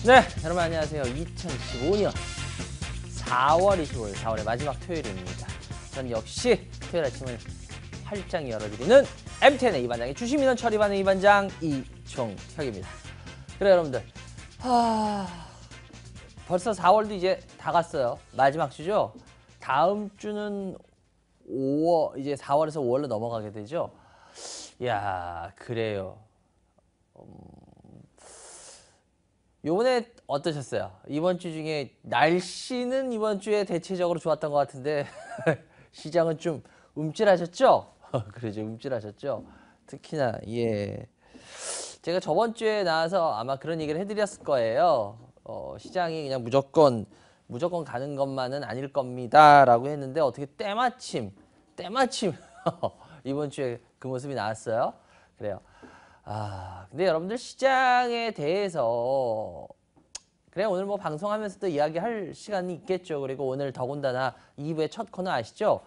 네, 여러분 안녕하세요. 2015년 4월 25일, 4월의 마지막 토요일입니다. 전 역시 토요일 아침을 활짝 열어드리는 MTN의 이반장의 주식민원 처리반의 이반장 이종혁입니다. 그래 여러분들, 벌써 4월도 이제 다 갔어요. 마지막 주죠. 다음 주는 5월, 이제 4월에서 5월로 넘어가게 되죠. 이야, 그래요. 요번에 어떠셨어요? 이번 주 중에 날씨는 이번 주에 대체적으로 좋았던 것 같은데 시장은 좀 움찔하셨죠? 그러죠, 움찔하셨죠? 특히나 제가 저번 주에 나와서 아마 그런 얘기를 해드렸을 거예요. 시장이 그냥 무조건 가는 것만은 아닐 겁니다라고 했는데 어떻게 때마침 이번 주에 그 모습이 나왔어요. 그래요. 근데 여러분들 시장에 대해서 그래 오늘 뭐 방송하면서도 이야기할 시간이 있겠죠. 그리고 오늘 더군다나 2부의 첫 코너 아시죠?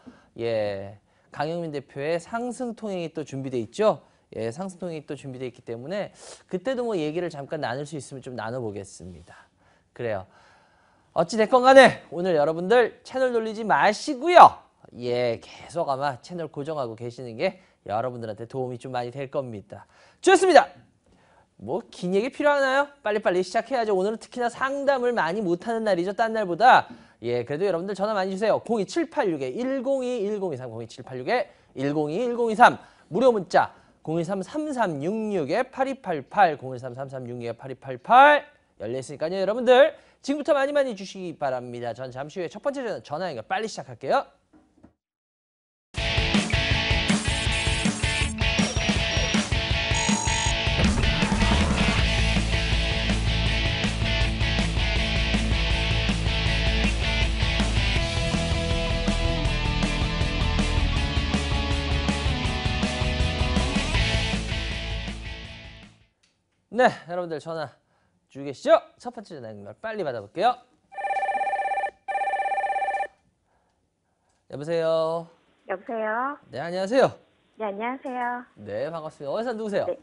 강영민 대표의 상승통행이 또 준비돼 있죠. 상승통행이 또 준비돼 있기 때문에 그때도 뭐 얘기를 잠깐 나눌 수 있으면 좀 나눠보겠습니다. 그래요. 어찌 됐건 간에 오늘 여러분들 채널 돌리지 마시고요. 계속 아마 채널 고정하고 계시는 게 여러분들한테 도움이 좀 많이 될 겁니다. 좋습니다. 뭐 긴 얘기 필요하나요? 빨리빨리 시작해야죠. 오늘은 특히나 상담을 많이 못하는 날이죠. 딴 날보다. 그래도 여러분들 전화 많이 주세요. 02786-1023, 02786-1023. 무료 문자 013-3366-8288, 013-3366-8288 열려있으니까요. 여러분들 지금부터 많이 주시기 바랍니다. 전 잠시 후에 첫 번째 전화 연결 빨리 시작할게요. 네, 여러분들 전화 주고 계시죠? 첫 번째 전화 연결 빨리 받아볼게요. 여보세요? 여보세요? 네, 안녕하세요. 네, 안녕하세요. 네, 반갑습니다. 어디서 누구세요? 네.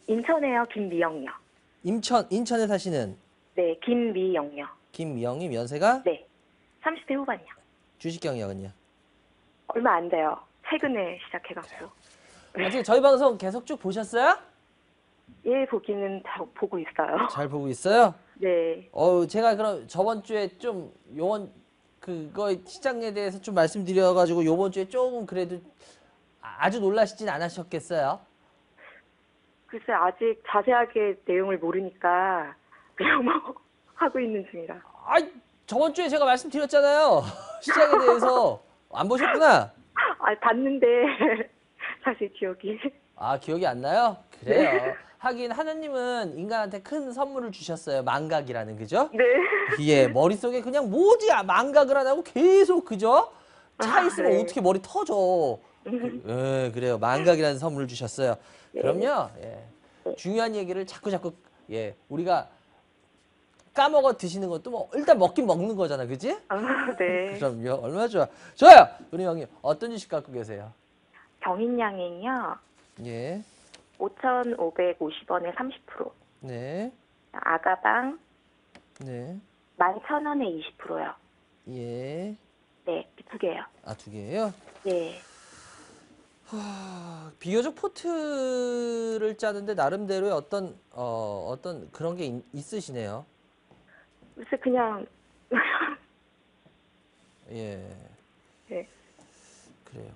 인천에요, 김미영이요. 인천에 사시는 네, 김미영이요. 김미영님, 연세가? 네, 30대 후반이요. 주식 경력은요? 얼마 안 돼요. 최근에 시작해갖고. 어떻게 저희 방송 계속 쭉 보셨어요? 예, 보기는 다 보고 있어요. 잘 보고 있어요? 네. 제가 그럼 저번 주에 좀 그거 시장에 대해서 좀 말씀드려가지고 요번 주에 조금 그래도 아주 놀라시진 않으셨겠어요? 글쎄, 아직 자세하게 내용을 모르니까 그냥 뭐 하고 있는 중이라. 저번 주에 제가 말씀드렸잖아요. 시장에 대해서. 안 보셨구나? 봤는데 사실 기억이. 기억이 안 나요? 그래요. 네. 하긴 하나님은 인간한테 큰 선물을 주셨어요. 망각이라는, 그죠? 네. 머릿속에 그냥 뭐지? 망각을 안 하고 계속, 그죠? 차 있으면 네. 어떻게 머리 터져. 그래요. 망각이라는 선물을 주셨어요. 네. 그럼요. 중요한 얘기를 자꾸 우리가 까먹어 드시는 것도 뭐 일단 먹긴 먹는 거잖아. 그지? 네. 그럼요. 얼마나 좋아요. 우리 형님 어떤 주식 갖고 계세요? 경인양행이요. 5,550원에 30%. 네. 아가방 네. 11,000원에 20%요. 예. 네, 두 개요. 두 개예요? 네. 비교적 포트를 짜는데 나름대로의 어떤 그런 게 있으시네요. 글쎄 그냥 예. 네. 그래요.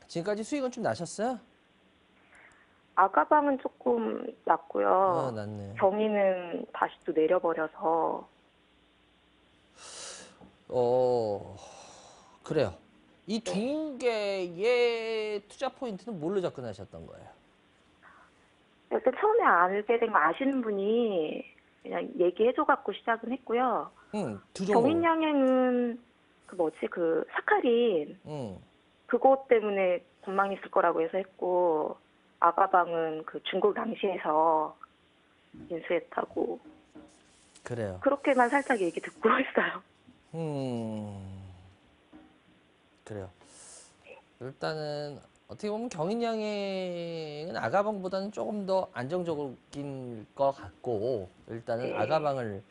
지금까지 수익은 좀 나셨어요? 아가방은 조금 낮고요. 낮네. 경위는 다시 또 내려버려서. 그래요. 이 두 개의 투자 포인트는 뭘로 접근하셨던 거예요? 일단 처음에 알게 된 거 아시는 분이 그냥 얘기해줘갖고 시작은 했고요. 두 종목. 경인양행은 사카린 그것 때문에 전망이 있을 거라고 해서 했고, 아가방은 그 중국 랑시에서 인수했다고. 그래요. 그렇게만 살짝 얘기 듣고 있어요. 그래요. 일단은 어떻게 보면 경인양행은 아가방보다는 조금 더 안정적인 것 같고 일단은 네. 아가방을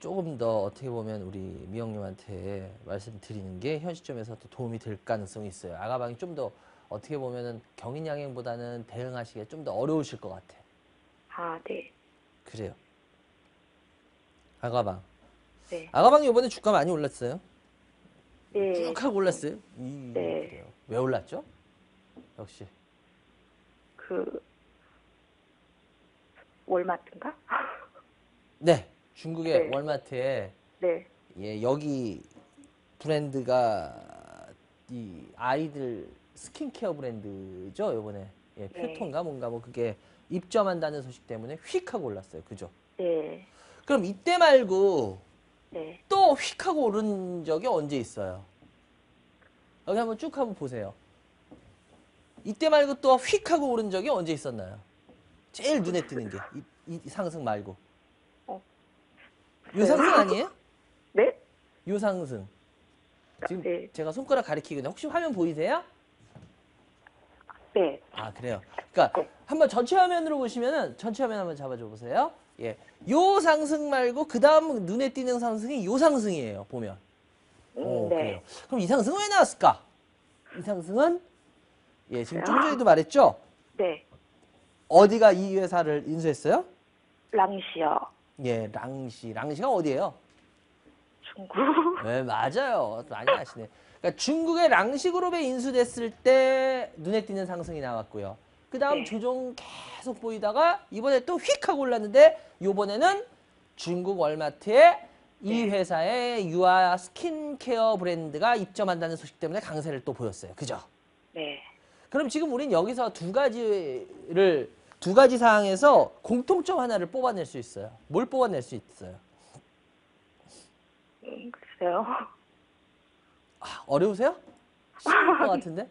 조금 더 어떻게 보면 우리 미영님한테 말씀드리는 게 현 시점에서 또 도움이 될 가능성이 있어요. 아가방이 좀 더 어떻게 보면은 경인양행보다는 대응하시기가 좀 더 어려우실 것 같아. 아, 네. 그래요. 아가방. 네. 아가방이 이번에 주가 많이 올랐어요. 네. 쭉 하고 올랐어요. 네. 그래요. 왜 올랐죠? 역시. 그 월마트인가? 네. 중국의 네. 월마트에 네. 예, 여기 브랜드가 이 아이들 스킨케어 브랜드죠, 요번에. 예, 네. 퓨톤가 뭔가 뭐 그게 입점한다는 소식 때문에 휙 하고 올랐어요. 그죠? 네. 그럼 이때 말고 네. 또 휙 하고 오른 적이 언제 있어요? 여기 한번 쭉 한번 보세요. 이때 말고 또 휙 하고 오른 적이 언제 있었나요? 제일 눈에 띄는 게 이 상승 말고. 어. 요 상승 아니에요? 네? 요 상승. 지금 네. 제가 손가락 가리키거든요. 혹시 화면 보이세요? 네. 아, 그래요. 그러니까 한번 전체 화면으로 보시면은 전체 화면 한번 잡아줘 보세요. 예. 요 상승 말고 그다음 눈에 띄는 상승이 요 상승이에요. 보면. 오, 네. 그래요. 그럼 이 상승은 왜 나왔을까? 이 상승은 예, 지금 좀 그래요? 전에도 말했죠? 네. 어디가 이 회사를 인수했어요? 랑시요. 예, 랑시. 랑시가 어디예요? 중국. 네, 맞아요. 많이 아시네. 그러니까 중국의 랑시그룹에 인수됐을 때 눈에 띄는 상승이 나왔고요. 그 다음 네. 조정 계속 보이다가 이번에 또 휙 하고 올랐는데 이번에는 중국 월마트에 이 네. 회사의 유아 스킨케어 브랜드가 입점한다는 소식 때문에 강세를 또 보였어요. 그죠? 네. 그럼 지금 우린 여기서 두 가지 사항에서 공통점 하나를 뽑아낼 수 있어요. 뭘 뽑아낼 수 있어요? 글쎄요. 아, 어려우세요? 쉬울 것 같은데?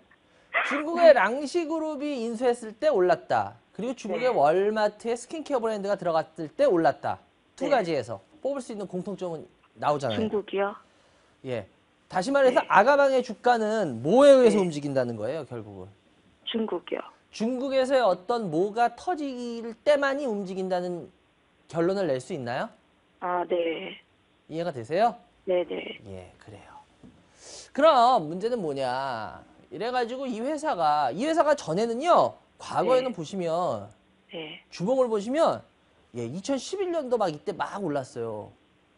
중국의 랑시그룹이 인수했을 때 올랐다. 그리고 중국의 네. 월마트에 스킨케어 브랜드가 들어갔을 때 올랐다. 두 네. 가지에서 뽑을 수 있는 공통점은 나오잖아요. 중국이요? 예. 다시 말해서 네. 아가방의 주가는 뭐에 의해서 네. 움직인다는 거예요, 결국은. 중국이요. 중국에서의 어떤 뭐가 터질 때만이 움직인다는 결론을 낼 수 있나요? 아, 네. 이해가 되세요? 네, 네. 예, 그래요. 그럼 문제는 뭐냐? 이래가지고 이 회사가 전에는요, 과거에는 네. 보시면, 네. 주봉을 보시면, 예, 2011년도 막 이때 막 올랐어요.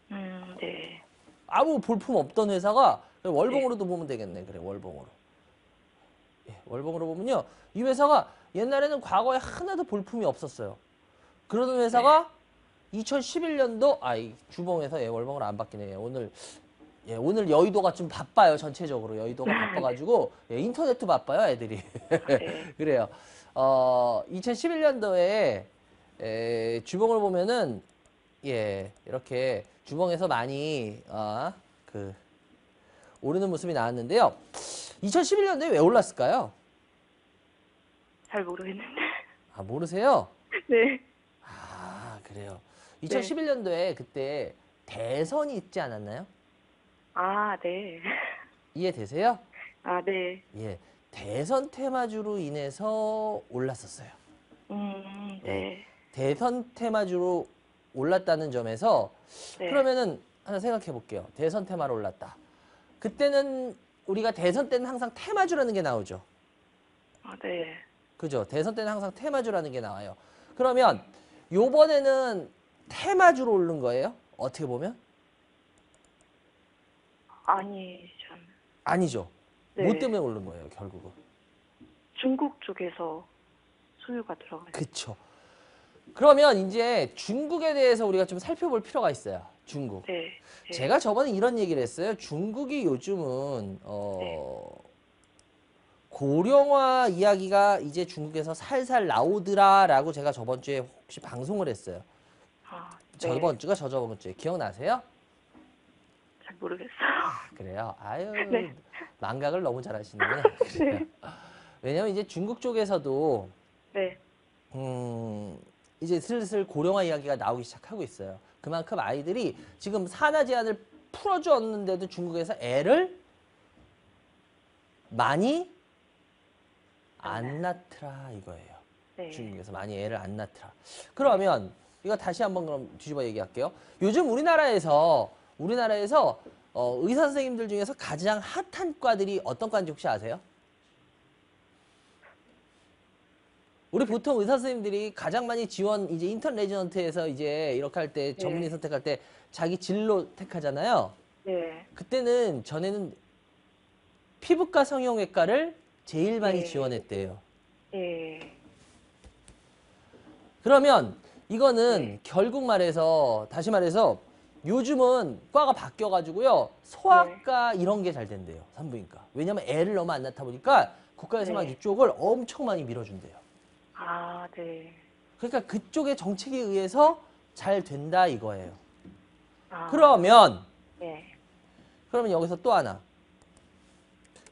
네. 아무 볼품 없던 회사가, 월봉으로도 보면 되겠네. 그래, 월봉으로. 예, 월봉으로 보면요, 이 회사가 옛날에는 과거에 하나도 볼품이 없었어요. 그러던 회사가 2011년도, 이 주봉에서 예, 월봉으로 안 바뀌네. 예, 오늘 여의도가 좀 바빠요, 전체적으로. 여의도가 바빠가지고, 예, 인터넷도 바빠요, 애들이. 네. 그래요. 2011년도에, 주봉을 보면은, 예, 이렇게 주봉에서 많이, 오르는 모습이 나왔는데요. 2011년도에 왜 올랐을까요? 잘 모르겠는데. 아, 모르세요? 네. 아, 그래요. 2011년도에 그때 대선이 있지 않았나요? 아, 네. 이해되세요? 아, 네. 예, 대선 테마주로 인해서 올랐었어요. 예, 네. 대선 테마주로 올랐다는 점에서 네. 그러면은 하나 생각해 볼게요. 대선 테마로 올랐다. 그때는 우리가 대선 때는 항상 테마주라는 게 나오죠. 아, 네. 그죠? 대선 때는 항상 테마주라는 게 나와요. 그러면 요번에는 테마주로 오른 거예요? 어떻게 보면? 아니, 전 아니죠. 네. 뭐 때문에 오른 거예요, 결국은? 중국 쪽에서 수요가 들어가요. 그쵸. 그러면 이제 중국에 대해서 우리가 좀 살펴볼 필요가 있어요. 중국. 네. 네. 제가 저번에 이런 얘기를 했어요. 중국이 요즘은 고령화 이야기가 이제 중국에서 살살 나오더라라고 제가 저번 주에 혹시 방송을 했어요. 아, 네. 저번 주가 저번 주에 기억나세요? 잘 모르겠어요. 그래요. 아유, 네. 망각을 너무 잘하시는구나. 그래요. 왜냐면 이제 중국 쪽에서도 네. 이제 슬슬 고령화 이야기가 나오기 시작하고 있어요. 그만큼 아이들이 지금 산하 제한을 풀어주었는데도 중국에서 애를 많이 안 낳더라 이거예요. 네. 중국에서 많이 애를 안 낳더라. 그러면 이거 다시 한번 그럼 뒤집어 얘기할게요. 요즘 우리나라에서 의사 선생님들 중에서 가장 핫한 과들이 어떤 과인지 혹시 아세요? 우리 보통 의사 선생님들이 가장 많이 지원 이제 인턴 레지던트에서 이제 이렇게 할 때 전문의 선택할 때 자기 진로 택하잖아요. 네. 그때는 전에는 피부과 성형외과를 제일 많이 네. 지원했대요. 네. 그러면 이거는 결국 말해서 다시 말해서 요즘은 과가 바뀌어가지고요. 소아과 이런 게 잘 된대요. 산부인과. 왜냐면 애를 너무 안 낳다 보니까 국가에서 막 네. 이쪽을 엄청 많이 밀어준대요. 아, 네. 그러니까 그쪽의 정책에 의해서 잘 된다 이거예요. 아, 그러면 네. 여기서 또 하나.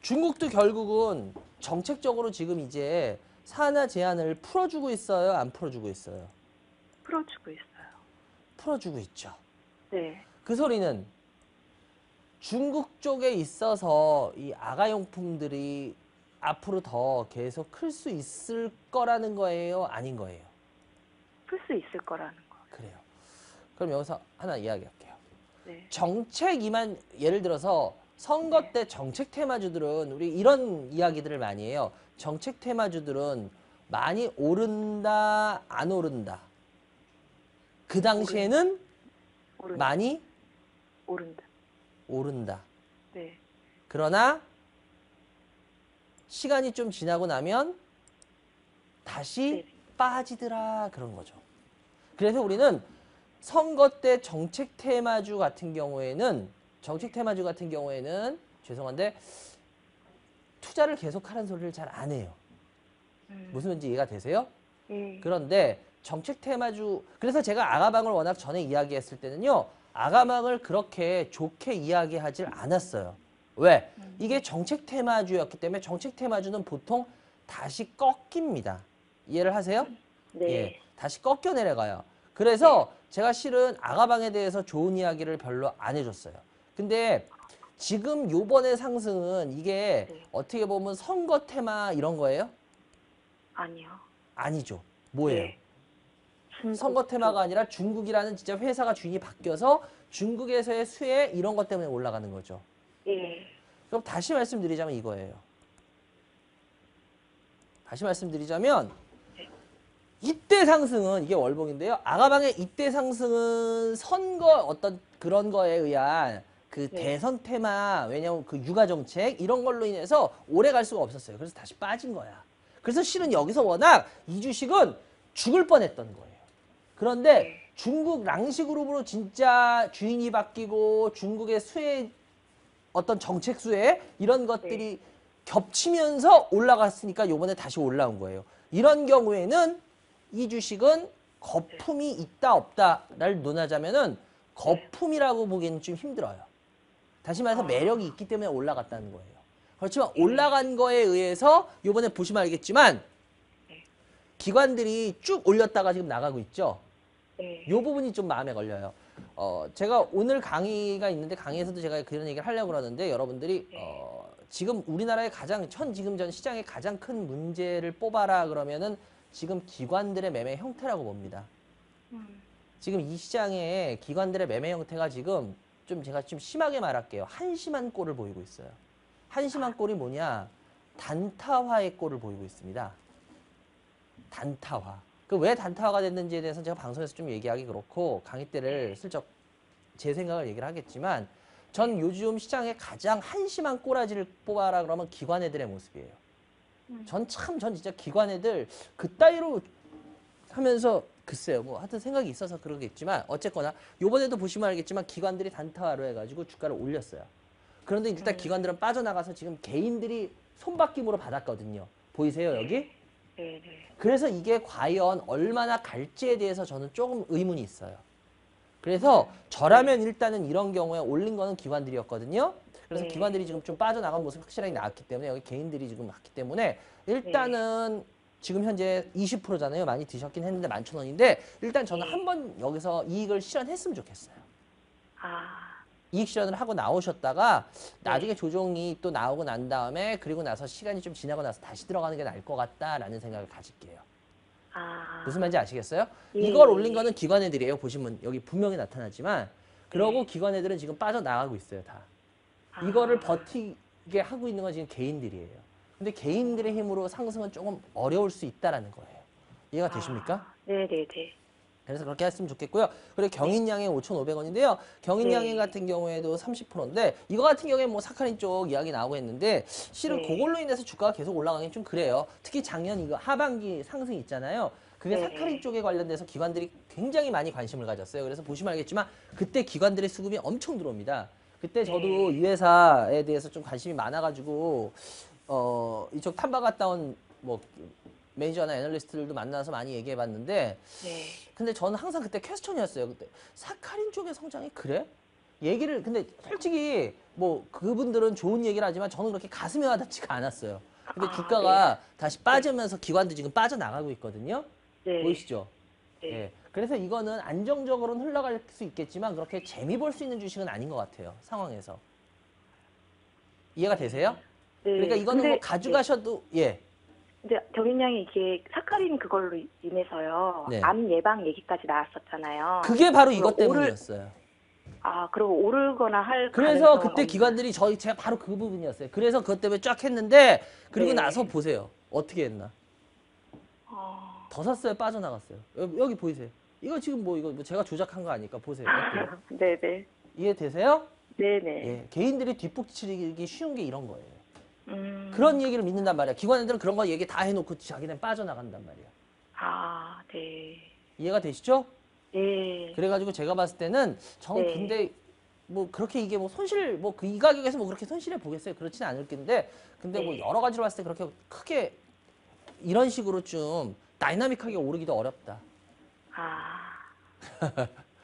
중국도 결국은 정책적으로 지금 이제 산하 제한을 풀어주고 있어요? 안 풀어주고 있어요? 풀어주고 있어요. 풀어주고 있죠. 네. 그 소리는 중국 쪽에 있어서 이 아가용품들이 앞으로 더 계속 클 수 있을 거라는 거예요? 아닌 거예요? 풀 수 있을 거라는 거. 그래요. 그럼 여기서 하나 이야기할게요. 네. 정책이만 예를 들어서 선거 때 정책 테마주들은 우리 이런 이야기들을 많이 해요. 정책 테마주들은 많이 오른다, 안 오른다. 그 당시에는 오른다. 많이 오른다. 오른다. 네. 그러나 시간이 좀 지나고 나면 다시 네. 빠지더라 그런 거죠. 그래서 우리는 선거 때 정책 테마주 같은 경우에는 죄송한데 투자를 계속하라는 소리를 잘 안 해요. 무슨 말인지 이해가 되세요? 네. 그런데 정책 테마주 그래서 제가 아가방을 워낙 전에 이야기했을 때는요. 아가방을 그렇게 좋게 이야기하질 않았어요. 왜? 이게 정책 테마주였기 때문에 정책 테마주는 보통 다시 꺾입니다. 이해를 하세요? 네. 예, 다시 꺾여 내려가요. 그래서 제가 실은 아가방에 대해서 좋은 이야기를 별로 안 해줬어요. 근데 지금 요번의 상승은 이게 네. 어떻게 보면 선거 테마 이런 거예요? 아니요. 아니죠. 뭐예요? 네. 중국 선거 테마가 아니라 중국이라는 진짜 회사가 주인이 바뀌어서 중국에서의 수혜 이런 것 때문에 올라가는 거죠. 예. 그럼 다시 말씀드리자면 이거예요. 다시 말씀드리자면 이때 상승은 이게 월봉인데요. 아가방의 이때 상승은 선거 어떤 그런 거에 의한 그 네. 대선 테마 왜냐면 그 육아 정책 이런 걸로 인해서 오래 갈 수가 없었어요. 그래서 다시 빠진 거야. 그래서 실은 여기서 워낙 이 주식은 죽을 뻔했던 거예요. 그런데 네. 중국 랑시그룹으로 진짜 주인이 바뀌고 중국의 수혜 어떤 정책 수혜 이런 것들이 겹치면서 올라갔으니까 요번에 다시 올라온 거예요. 이런 경우에는 이 주식은 거품이 있다 없다를 논하자면은 거품이라고 보기에는 좀 힘들어요. 다시 말해서 매력이 있기 때문에 올라갔다는 거예요. 그렇지만 올라간 거에 의해서 요번에 보시면 알겠지만 기관들이 쭉 올렸다가 지금 나가고 있죠. 네. 이 부분이 좀 마음에 걸려요. 제가 오늘 강의가 있는데 강의에서도 제가 그런 얘기를 하려고 그러는데 여러분들이 지금 우리나라의 지금 전 시장의 가장 큰 문제를 뽑아라 그러면은 지금 기관들의 매매 형태라고 봅니다. 지금 이 시장의 기관들의 매매 형태가 지금 좀 제가 좀 심하게 말할게요. 한심한 꼴을 보이고 있어요. 한심한 꼴이 뭐냐? 단타화의 꼴을 보이고 있습니다. 단타화. 그 왜 단타화가 됐는지에 대해서 제가 방송에서 좀 얘기하기 그렇고 강의 때를 슬쩍 제 생각을 얘기를 하겠지만 전 요즘 시장에 가장 한심한 꼬라지를 뽑아라 그러면 기관 애들의 모습이에요. 전 진짜 기관 애들 그따위로 하면서 글쎄요 뭐 하여튼 생각이 있어서 그러겠지만 어쨌거나 요번에도 보시면 알겠지만 기관들이 단타화로 해가지고 주가를 올렸어요. 그런데 일단 기관들은 빠져나가서 지금 개인들이 손바뀜으로 받았거든요. 보이세요 여기? 네. 그래서 이게 과연 얼마나 갈지에 대해서 저는 조금 의문이 있어요. 그래서 저라면 일단은 이런 경우에 올린 거는 기관들이었거든요. 그래서 기관들이 지금 좀 빠져나간 모습이 확실하게 나왔기 때문에 여기 개인들이 지금 왔기 때문에 일단은 지금 현재 20%잖아요. 많이 드셨긴 했는데 11,000원인데 일단 저는 한번 여기서 이익을 실현했으면 좋겠어요. 아, 이익 실현을 하고 나오셨다가 나중에 조정이 또 나오고 난 다음에 그리고 나서 시간이 좀 지나고 나서 다시 들어가는 게 나을 것 같다라는 생각을 가질게요. 아, 무슨 말인지 아시겠어요? 예, 이걸 예, 올린 예. 거는 기관애들이에요. 보시면 여기 분명히 나타나지만 그러고 기관애들은 지금 빠져나가고 있어요. 다. 이거를 아, 버티게 하고 있는 건 지금 개인들이에요. 근데 개인들의 힘으로 상승은 조금 어려울 수 있다라는 거예요. 이해가 되십니까? 네네네. 그래서 그렇게 했으면 좋겠고요. 그리고 경인양행 5,500원인데요. 경인양행 네. 같은 경우에도 30%인데 이거 같은 경우에 뭐 사카린 쪽 이야기 나오고 했는데 실은 네. 그걸로 인해서 주가가 계속 올라가긴 좀 그래요. 특히 작년 이거 하반기 상승 있잖아요. 그게 네. 사카린 쪽에 관련돼서 기관들이 굉장히 많이 관심을 가졌어요. 그래서 보시면 알겠지만 그때 기관들의 수급이 엄청 들어옵니다. 그때 저도 이 회사에 대해서 좀 관심이 많아가지고 이쪽 탐방 갔다 온 뭐 매니저나 애널리스트들도 만나서 많이 얘기해봤는데 네. 근데 저는 항상 그때 퀘스천이었어요. 그때 사카린 쪽의 성장이 그래? 얘기를 근데 솔직히 뭐 그분들은 좋은 얘기를 하지만 저는 그렇게 가슴에 와닿지가 않았어요. 근데 아, 주가가 다시 빠지면서 기관도 지금 빠져나가고 있거든요. 네. 보이시죠? 네. 예. 그래서 이거는 안정적으로는 흘러갈 수 있겠지만 그렇게 재미 볼 수 있는 주식은 아닌 것 같아요. 상황에서. 이해가 되세요? 그러니까 네. 이거는 뭐 네. 가져가셔도 예. 근데 경인양이 이게 사카린 그걸로 인해서요. 네. 암 예방 얘기까지 나왔었잖아요. 그게 바로 그럼 이것 때문이었어요. 그럼 오르거나 할 그래서 가능성은 그때 없나? 기관들이 제가 바로 그 부분이었어요. 그래서 그것 때문에 쫙 했는데 그리고 네. 나서 보세요. 어떻게 했나. 어, 더 샀어요. 빠져나갔어요. 여기 보이세요. 이거 지금 뭐 이거 뭐 제가 조작한 거 아니까 보세요. 어때요? 네네. 이해되세요? 네네. 예. 개인들이 뒷북치기 쉬운 게 이런 거예요. 음, 그런 얘기를 믿는단 말이야. 기관들은 그런 거 얘기 다 해놓고 자기는 빠져나간단 말이야. 네. 이해가 되시죠? 네. 그래가지고 제가 봤을 때는 저는 네. 근데 뭐 그렇게 이게 뭐 손실 뭐 그 이 가격에서 뭐 그렇게 손실해 보겠어요. 그렇지는 않을 텐데 근데 뭐 네. 여러 가지로 봤을 때 그렇게 크게 이런 식으로 좀 다이나믹하게 오르기도 어렵다. 아,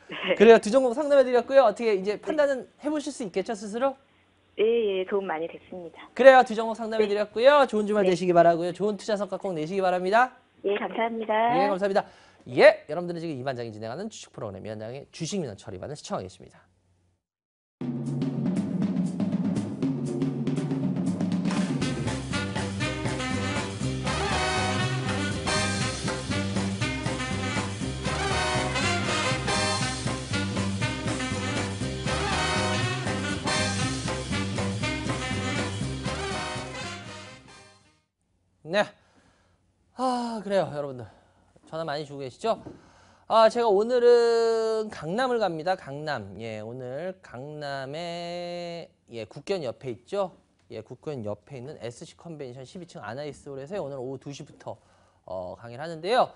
네. 그래요. 두 종목 상담해 드렸고요. 어떻게 이제 판단은 해보실 수 있겠죠 스스로? 예, 예, 도움 많이 됐습니다. 그래요. 두 종목 상담해 드렸고요. 좋은 주말 네. 되시기 바라고요. 좋은 투자 성과 꼭 내시기 바랍니다. 예, 감사합니다. 예, 감사합니다. 예, 여러분들은 지금 이반장이 진행하는 주식 프로그램 위원장의 주식 민원 처리반을 시청하고 계십니다. 네. 그래요, 여러분들. 전화 많이 주고 계시죠? 제가 오늘은 강남을 갑니다. 강남. 예, 오늘 강남에 예, 국견 옆에 있죠? 예, 국견 옆에 있는 SC 컨벤션 12층 아나이스홀에서 오늘 오후 2시부터 강의를 하는데요.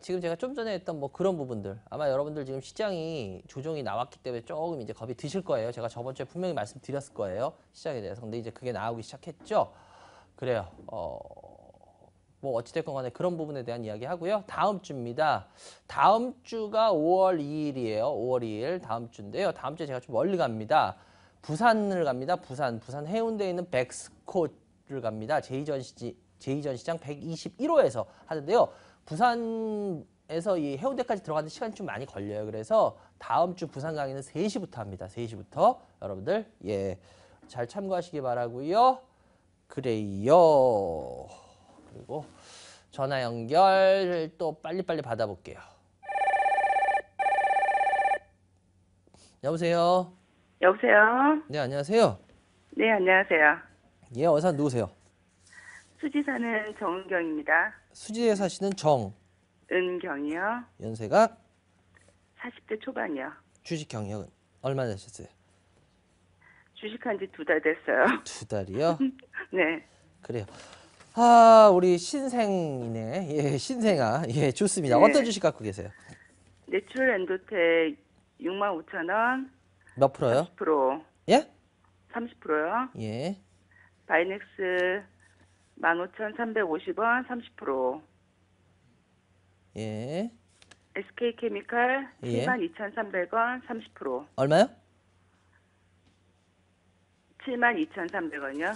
지금 제가 좀 전에 했던 뭐 그런 부분들 아마 여러분들 지금 시장이 조정이 나왔기 때문에 조금 이제 겁이 드실 거예요. 제가 저번 주에 분명히 말씀드렸을 거예요. 시장에 대해서. 근데 이제 그게 나오기 시작했죠. 그래요. 뭐 어찌됐건 간에 그런 부분에 대한 이야기 하고요. 다음 주입니다. 다음 주가 5월 2일이에요. 5월 2일 다음 주인데요. 다음 주에 제가 좀 멀리 갑니다. 부산을 갑니다. 부산 해운대에 있는 백스코를 갑니다. 제2전시장 121호에서 하는데요. 부산에서 이 해운대까지 들어가는 시간이 좀 많이 걸려요. 그래서 다음 주 부산 강의는 3시부터 합니다. 3시부터 여러분들 잘 참고하시기 바라고요. 그래요. 그리고 전화 연결 또 빨리빨리 받아볼게요. 여보세요? 여보세요? 네, 안녕하세요. 네, 안녕하세요. 예, 어디서 누구세요? 수지 사는 정은경입니다. 수지에 사시는 은경이요. 연세가 40대 초반이요. 주식 경력은 얼마나 되셨어요? 주식한 지 2달 됐어요. 2달이요? 네. 그래요. 우리 신생이네. 예, 신생아. 예, 좋습니다. 네. 어떤 주식 갖고 계세요? 내추럴 엔도텍 65,000원, 몇 프로요? 30%, 예? 30%요. 예. 바이넥스 15,350원, 30%. 예. SK케미칼 예. 72,300원, 30%. 얼마요? 72,300원이요.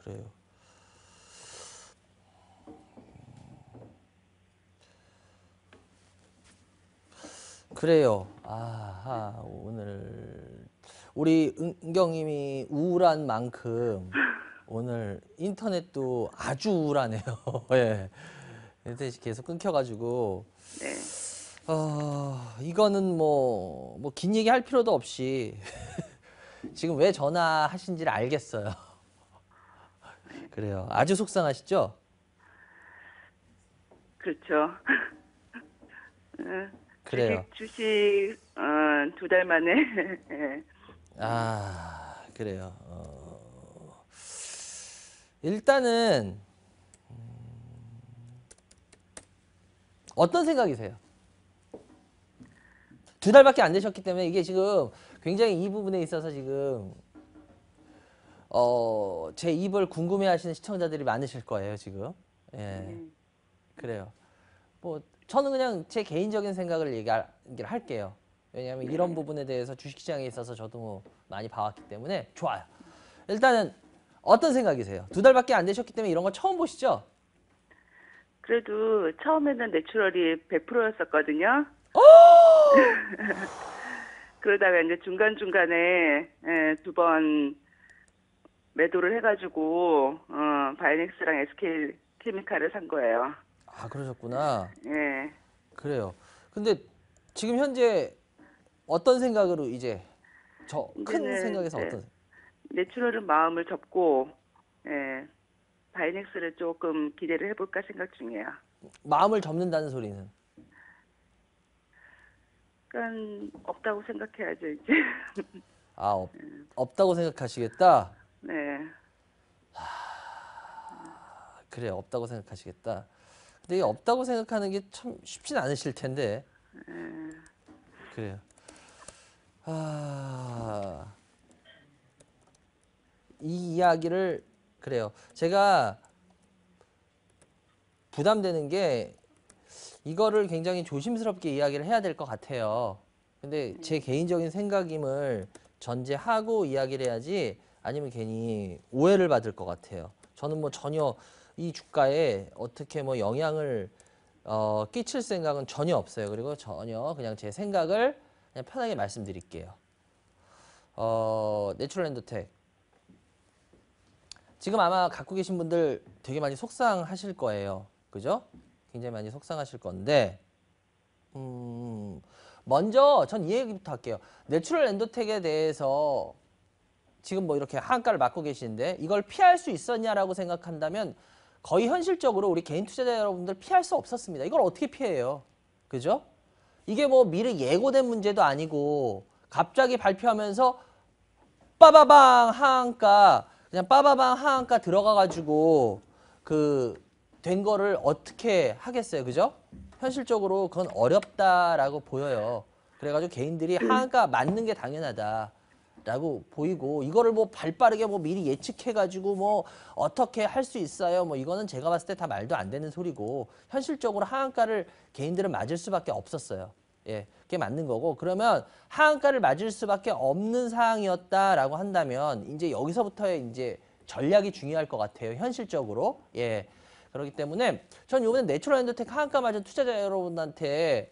그래요. 그래요. 아하, 오늘 우리 은경님이 우울한 만큼 오늘 인터넷도 아주 우울하네요. 예. 인터넷이 계속 끊겨가지고 네. 이거는 뭐 긴 얘기 할 필요도 없이 지금 왜 전화하신지를 알겠어요. 그래요. 아주 속상하시죠? 그렇죠. 그래요. 주식 2달 만에 예. 아, 그래요. 일단은 어떤 생각이세요? 2달밖에 안 되셨기 때문에 이게 지금 굉장히 이 부분에 있어서 지금 제 입을 궁금해하시는 시청자들이 많으실 거예요 지금. 예, 그래요. 뭐 저는 그냥 제 개인적인 생각을 얘기를 할게요. 왜냐하면 이런 부분에 대해서 주식시장에 있어서 저도 뭐 많이 봐왔기 때문에 좋아요. 일단은 어떤 생각이세요? 2달밖에 안 되셨기 때문에 이런 거 처음 보시죠? 그래도 처음에는 내추럴이 100%였었거든요. 그러다가 이제 중간중간에 2번 매도를 해가지고 바이넥스랑 SK 케미칼을 산 거예요. 아, 그러셨구나. 예. 그래요. 근데 지금 현재 어떤 생각으로 이제 저 큰 이제는, 생각에서 네. 어떤 내추럴은 마음을 접고 바이넥스를 조금 기대를 해볼까 생각 중이에요. 마음을 접는다는 소리는? 그러니까 없다고 생각해야죠 이제. 아, 없다고 생각하시겠다? 네. 그래, 없다고 생각하시겠다. 근데 이 없다고 생각하는 게 참 쉽진 않으실 텐데. 그래요. 이 이야기를 그래요. 제가 부담되는 게 이거를 굉장히 조심스럽게 이야기를 해야 될 것 같아요. 근데 제 개인적인 생각임을 전제하고 이야기를 해야지 아니면 괜히 오해를 받을 것 같아요. 저는 뭐 전혀 이 주가에 어떻게 뭐 영향을 끼칠 생각은 전혀 없어요. 그리고 전혀 그냥 제 생각을 그냥 편하게 말씀드릴게요. 내추럴 엔더텍. 지금 아마 갖고 계신 분들 되게 많이 속상하실 거예요. 그죠? 굉장히 많이 속상하실 건데 먼저 전 이 얘기부터 할게요. 내추럴 엔더텍에 대해서 지금 뭐 이렇게 하한가를 맞고 계시는데 이걸 피할 수 있었냐라고 생각한다면 거의 현실적으로 우리 개인 투자자 여러분들 피할 수 없었습니다. 이걸 어떻게 피해요? 그죠? 이게 뭐 미리 예고된 문제도 아니고 갑자기 발표하면서 빠바방 하한가 그냥 빠바방 하한가 들어가가지고 그 된 거를 어떻게 하겠어요, 그죠? 현실적으로 그건 어렵다라고 보여요. 그래가지고 개인들이 하한가 맞는 게 당연하다라고 보이고 이거를 뭐 발빠르게 뭐 미리 예측해가지고 뭐 어떻게 할 수 있어요? 뭐 이거는 제가 봤을 때 다 말도 안 되는 소리고 현실적으로 하한가를 개인들은 맞을 수밖에 없었어요. 예, 그게 맞는 거고 그러면 하한가를 맞을 수밖에 없는 상황이었다라고 한다면 이제 여기서부터의 이제 전략이 중요할 것 같아요. 현실적으로. 예. 그렇기 때문에 전 이번에 내추럴 엔더텍 하한가 맞은 투자자 여러분한테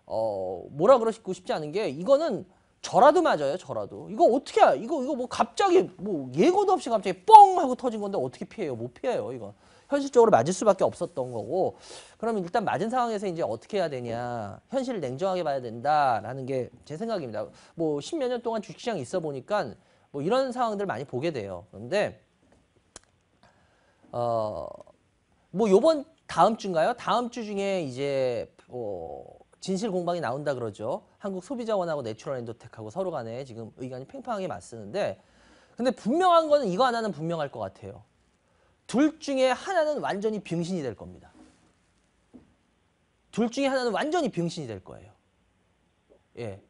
뭐라 그러시고 싶지 않은 게 이거는 저라도 맞아요. 저라도. 이거 어떻게 이거 뭐 갑자기 뭐 예고도 없이 갑자기 뻥 하고 터진 건데 어떻게 피해요? 못 피해요. 이거. 현실적으로 맞을 수밖에 없었던 거고 그러면 일단 맞은 상황에서 이제 어떻게 해야 되냐 현실을 냉정하게 봐야 된다라는 게 제 생각입니다. 뭐 십몇 년 동안 주식시장에 있어 보니까 뭐 이런 상황들 많이 보게 돼요. 그런데 뭐 요번 다음 주인가요? 다음 주 중에 이제 진실 공방이 나온다 그러죠. 한국 소비자원하고 내추럴 엔더텍하고 서로 간에 지금 의견이 팽팽하게 맞서는데 근데 분명한 거는 이거 하나는 분명할 것 같아요. 둘 중에 하나는 완전히 병신이 될 겁니다. 둘 중에 하나는 완전히 병신이 될 거예요. 예.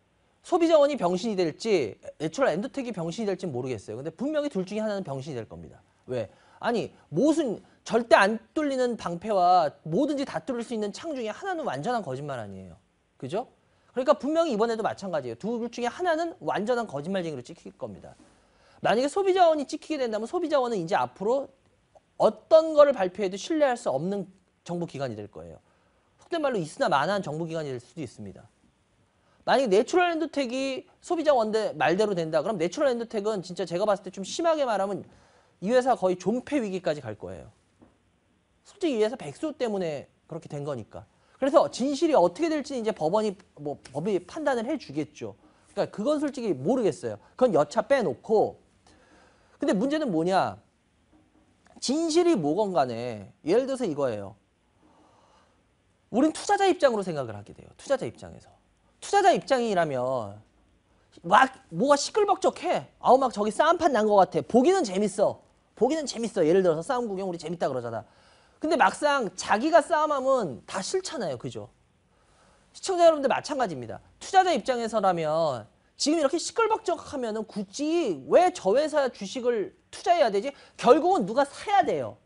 소비자원이 병신이 될지 내추럴 엔더텍이 병신이 될지 모르겠어요. 근데 분명히 둘 중에 하나는 병신이 될 겁니다. 왜? 아니 무슨 절대 안 뚫리는 방패와 뭐든지 다 뚫을 수 있는 창 중에 하나는 완전한 거짓말 아니에요. 그죠? 그러니까 분명히 이번에도 마찬가지예요. 둘 중에 하나는 완전한 거짓말쟁이로 찍힐 겁니다. 만약에 소비자원이 찍히게 된다면 소비자원은 이제 앞으로 어떤 거를 발표해도 신뢰할 수 없는 정보기관이 될 거예요. 속된 말로 있으나 마나한 정보기관이 될 수도 있습니다. 만약에 내추럴 엔도텍이 소비자 원대 말대로 된다. 그럼 내추럴 엔도텍은 진짜 제가 봤을 때 좀 심하게 말하면 이 회사 거의 존폐 위기까지 갈 거예요. 솔직히 이 회사 백수 때문에 그렇게 된 거니까. 그래서 진실이 어떻게 될지 이제 법이 판단을 해주겠죠. 그러니까 그건 솔직히 모르겠어요. 그건 여차 빼놓고. 근데 문제는 뭐냐? 진실이 뭐건 간에 예를 들어서 이거예요. 우린 투자자 입장으로 생각을 하게 돼요. 투자자 입장에서. 투자자 입장이라면 막 뭐가 시끌벅적해. 아우 막 저기 싸움판 난 것 같아. 보기는 재밌어. 보기는 재밌어. 예를 들어서 싸움 구경 우리 재밌다 그러잖아. 근데 막상 자기가 싸움하면 다 싫잖아요. 그죠? 시청자 여러분들 마찬가지입니다. 투자자 입장에서라면 지금 이렇게 시끌벅적하면은 굳이 왜 저 회사 주식을 투자해야 되지? 결국은 누가 사야 돼요.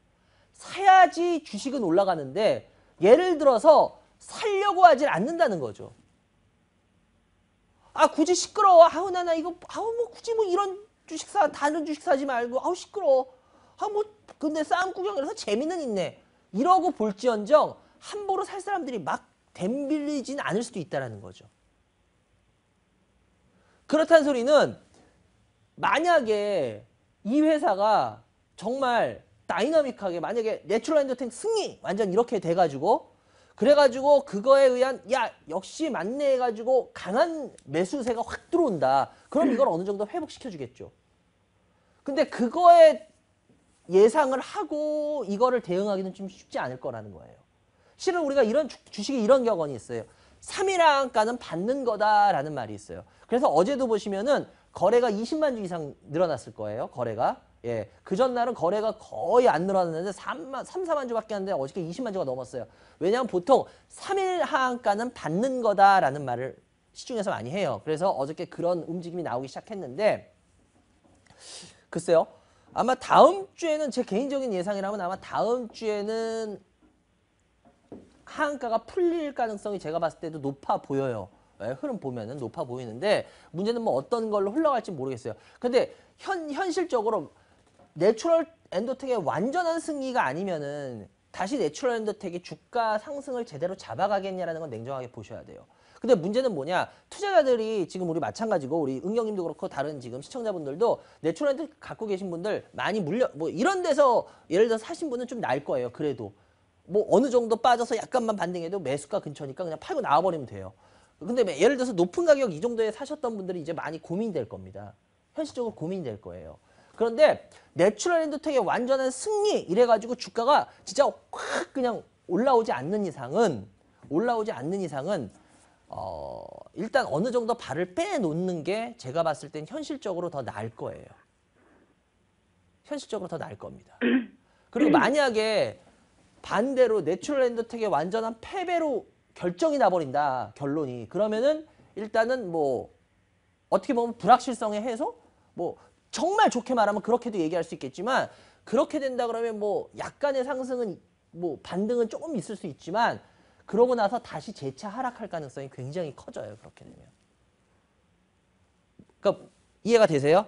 사야지 주식은 올라가는데 예를 들어서 살려고 하질 않는다는 거죠. 아 굳이 시끄러워. 아우 나 이거 아우 뭐 굳이 뭐 이런 주식 다른 주식 사지 말고 아우 시끄러워. 아 뭐 근데 싸움 구경이라서 재미는 있네. 이러고 볼지언정 함부로 살 사람들이 막 덤빌리진 않을 수도 있다는 거죠. 그렇다는 소리는 만약에 이 회사가 정말 다이나믹하게 만약에 내추럴 엔더텍 승리 완전 이렇게 돼가지고 그래가지고 그거에 의한 야 역시 맞네 해가지고 강한 매수세가 확 들어온다. 그럼 이걸 어느 정도 회복시켜주겠죠. 근데 그거에 예상을 하고 이거를 대응하기는 좀 쉽지 않을 거라는 거예요. 실은 우리가 이런 주식에 이런 격언이 있어요. 3일 하한가는 받는 거다라는 말이 있어요. 그래서 어제도 보시면은 거래가 20만 주 이상 늘어났을 거예요. 거래가. 예. 그 전날은 거래가 거의 안 늘어났는데 3, 4만 주밖에 안 되는데 어저께 20만 주가 넘었어요. 왜냐하면 보통 3일 하한가는 받는 거다라는 말을 시중에서 많이 해요. 그래서 어저께 그런 움직임이 나오기 시작했는데 글쎄요. 아마 다음 주에는 제 개인적인 예상이라면 아마 다음 주에는 하한가가 풀릴 가능성이 제가 봤을 때도 높아 보여요. 네, 흐름 보면은 높아 보이는데 문제는 뭐 어떤 걸로 흘러갈지 모르겠어요. 근데 현실적으로 내추럴 엔도텍의 완전한 승리가 아니면은 다시 내추럴 엔도텍이 주가 상승을 제대로 잡아가겠냐라는 건 냉정하게 보셔야 돼요. 근데 문제는 뭐냐? 투자자들이 지금 우리 마찬가지고 우리 은경님도 그렇고 다른 지금 시청자분들도 내추럴 엔도텍 갖고 계신 분들 많이 뭐 이런 데서 예를 들어 사신 분은 좀 나을 거예요. 그래도 뭐 어느 정도 빠져서 약간만 반등해도 매수가 근처니까 그냥 팔고 나와버리면 돼요. 근데 예를 들어서 높은 가격 이 정도에 사셨던 분들이 이제 많이 고민될 겁니다. 현실적으로 고민될 거예요. 그런데 내추럴 엔도텍의 완전한 승리 이래가지고 주가가 진짜 확 그냥 올라오지 않는 이상은 일단 어느 정도 발을 빼놓는 게 제가 봤을 땐 현실적으로 더 나을 거예요. 현실적으로 더 나을 겁니다. 그리고 만약에 반대로 내추럴 엔도텍의 완전한 패배로 결정이 나버린다. 결론이. 그러면은 일단은 뭐 어떻게 보면 불확실성의 해소? 뭐 정말 좋게 말하면 그렇게도 얘기할 수 있겠지만 그렇게 된다 그러면 뭐 약간의 상승은 뭐 반등은 조금 있을 수 있지만 그러고 나서 다시 재차 하락할 가능성이 굉장히 커져요. 그렇게 되면. 그러니까 이해가 되세요?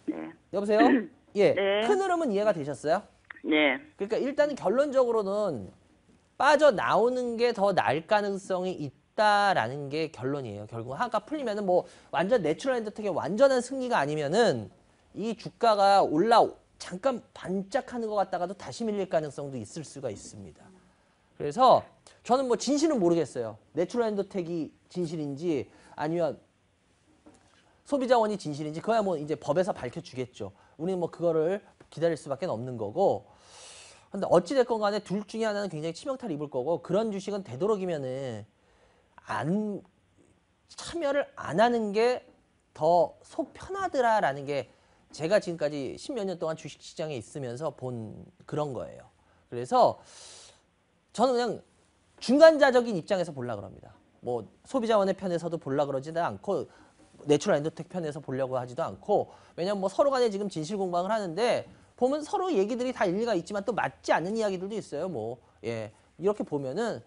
네. 여보세요? 예. 네. 큰 흐름은 이해가 되셨어요? 네. 그러니까 일단은 결론적으로는 빠져나오는 게 더 나을 가능성이 있다라는 게 결론이에요. 결국 하한가 풀리면은 뭐 완전 내추럴 엔더텍의 완전한 승리가 아니면은 이 주가가 잠깐 반짝하는 것 같다가도 다시 밀릴 가능성도 있을 수가 있습니다. 그래서 저는 뭐 진실은 모르겠어요. 내추럴 엔더텍이 진실인지 아니면 소비자원이 진실인지 그거야 뭐 이제 법에서 밝혀주겠죠. 우리는 뭐 그거를 기다릴 수밖에 없는 거고. 근데 어찌됐건 간에 둘 중에 하나는 굉장히 치명타를 입을 거고 그런 주식은 되도록이면은 참여를 안 하는 게 더 속 편하더라라는 게 제가 지금까지 10몇 년 동안 주식시장에 있으면서 본 그런 거예요. 그래서 저는 그냥 중간자적인 입장에서 보려고 그럽니다. 뭐 소비자원의 편에서도 보려고 그러지도 않고 내추럴 엔도텍 편에서 보려고 하지도 않고 왜냐면 뭐 서로 간에 지금 진실 공방을 하는데 보면 서로 얘기들이 다 일리가 있지만 또 맞지 않는 이야기들도 있어요. 뭐 예 이렇게 보면은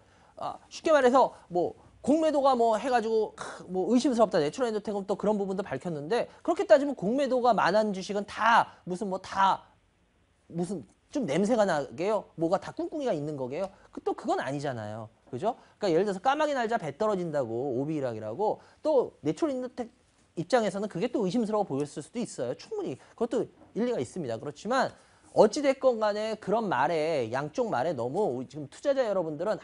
쉽게 말해서 뭐 공매도가 뭐 해가지고 뭐 의심스럽다. 내추럴 엔도텍은 또 그런 부분도 밝혔는데 그렇게 따지면 공매도가 만한 주식은 다 무슨 뭐 다 무슨 좀 냄새가 나게요? 뭐가 다 꿍꿍이가 있는 거게요? 또 그건 아니잖아요. 그죠? 그러니까 예를 들어서 까마귀 날자 배 떨어진다고 오비락이라고 또 내추럴 인더텍 입장에서는 그게 또 의심스러워 보였을 수도 있어요. 충분히 그것도 일리가 있습니다. 그렇지만 어찌됐건 간에 그런 말에 양쪽 말에 너무 지금 투자자 여러분들은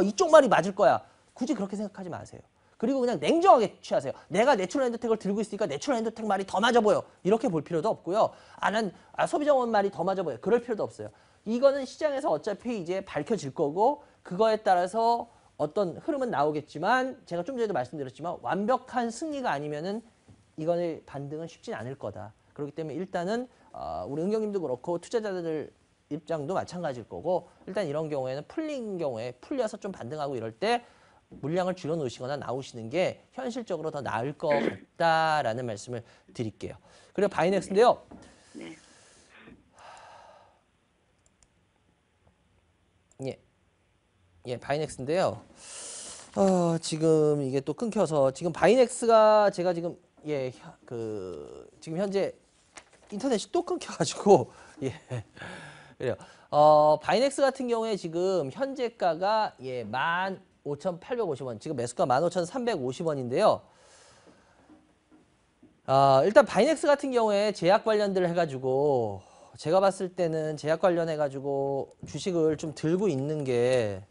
이쪽 말이 맞을 거야. 굳이 그렇게 생각하지 마세요. 그리고 그냥 냉정하게 취하세요. 내가 내추럴 핸드텍을 들고 있으니까 내추럴 핸드텍 말이 더 맞아 보여. 이렇게 볼 필요도 없고요. 난 소비자원 말이 더 맞아 보여. 그럴 필요도 없어요. 이거는 시장에서 어차피 이제 밝혀질 거고 그거에 따라서 어떤 흐름은 나오겠지만 제가 좀 전에도 말씀드렸지만 완벽한 승리가 아니면은 이거의 반등은 쉽진 않을 거다. 그렇기 때문에 일단은 우리 은경님도 그렇고 투자자들 입장도 마찬가지일 거고 일단 이런 경우에는 풀린 경우에 풀려서 좀 반등하고 이럴 때 물량을 줄여놓으시거나 나오시는 게 현실적으로 더 나을 것 같다라는 말씀을 드릴게요. 그리고 바이넥스인데요. 네. 바이넥스인데요. 지금 이게 또 끊겨서 지금 바이넥스가 제가 지금 지금 현재 인터넷이 또 끊겨가지고 그래요. 바이넥스 같은 경우에 지금 현재가가 15,850원, 지금 매수가 15,350원인데요. 일단 바이넥스 같은 경우에 제약 관련들 해가지고 제가 봤을 때는 제약 관련해가지고 주식을 좀 들고 있는 게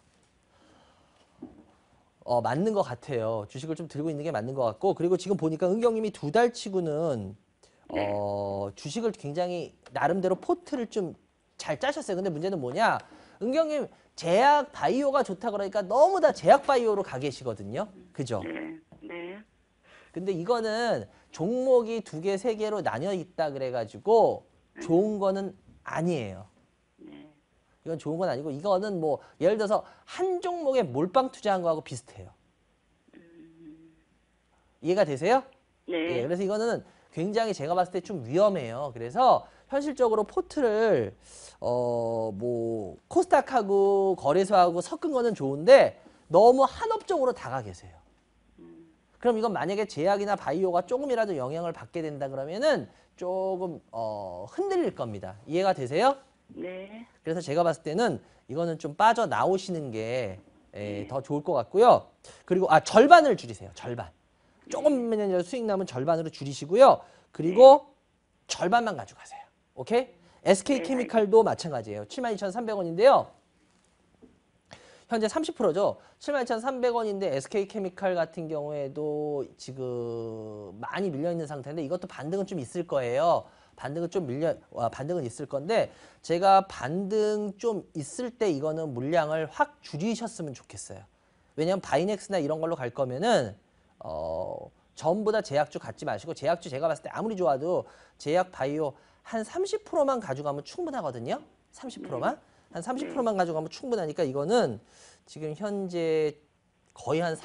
맞는 것 같아요. 주식을 좀 들고 있는 게 맞는 것 같고 그리고 지금 보니까 은경님이 2달 치고는 주식을 굉장히 나름대로 포트를 좀 잘 짜셨어요. 근데 문제는 뭐냐? 은경님 제약 바이오가 좋다 그러니까 너무 다 제약 바이오로 가 계시거든요. 그죠? 네. 네. 근데 이거는 종목이 2개, 3개로 나뉘어 있다 그래가지고 좋은 거는 아니에요. 네. 이건 좋은 건 아니고 이거는 뭐 예를 들어서 한 종목에 몰빵 투자한 거하고 비슷해요. 이해가 되세요? 네. 그래서 이거는 굉장히 제가 봤을 때 좀 위험해요. 그래서 현실적으로 포트를 뭐 코스닥하고 거래소하고 섞은 거는 좋은데 너무 한업종으로 다가 계세요. 그럼 이건 만약에 제약이나 바이오가 조금이라도 영향을 받게 된다 그러면은 조금 흔들릴 겁니다. 이해가 되세요? 네. 그래서 제가 봤을 때는 이거는 좀 빠져 나오시는 게 더 좋을 것 같고요. 그리고 절반을 줄이세요. 절반. 조금만 수익 나면 절반으로 줄이시고요. 그리고 절반만 가져가세요. 오케이? SK케미칼도 마찬가지예요. 72,300원인데요. 현재 30%죠. 72,300원인데 SK케미칼 같은 경우에도 지금 많이 밀려있는 상태인데 이것도 반등은 좀 있을 거예요. 반등은 있을 건데 제가 반등 좀 있을 때 이거는 물량을 확 줄이셨으면 좋겠어요. 왜냐하면 바이넥스나 이런 걸로 갈 거면은 전부 다 제약주 갖지 마시고 제약주 제가 봤을 때 아무리 좋아도 제약 바이오 한 30%만 가져가면 충분하거든요. 30%만. 한 30%만 가져가면 충분하니까 이거는 지금 현재 거의 한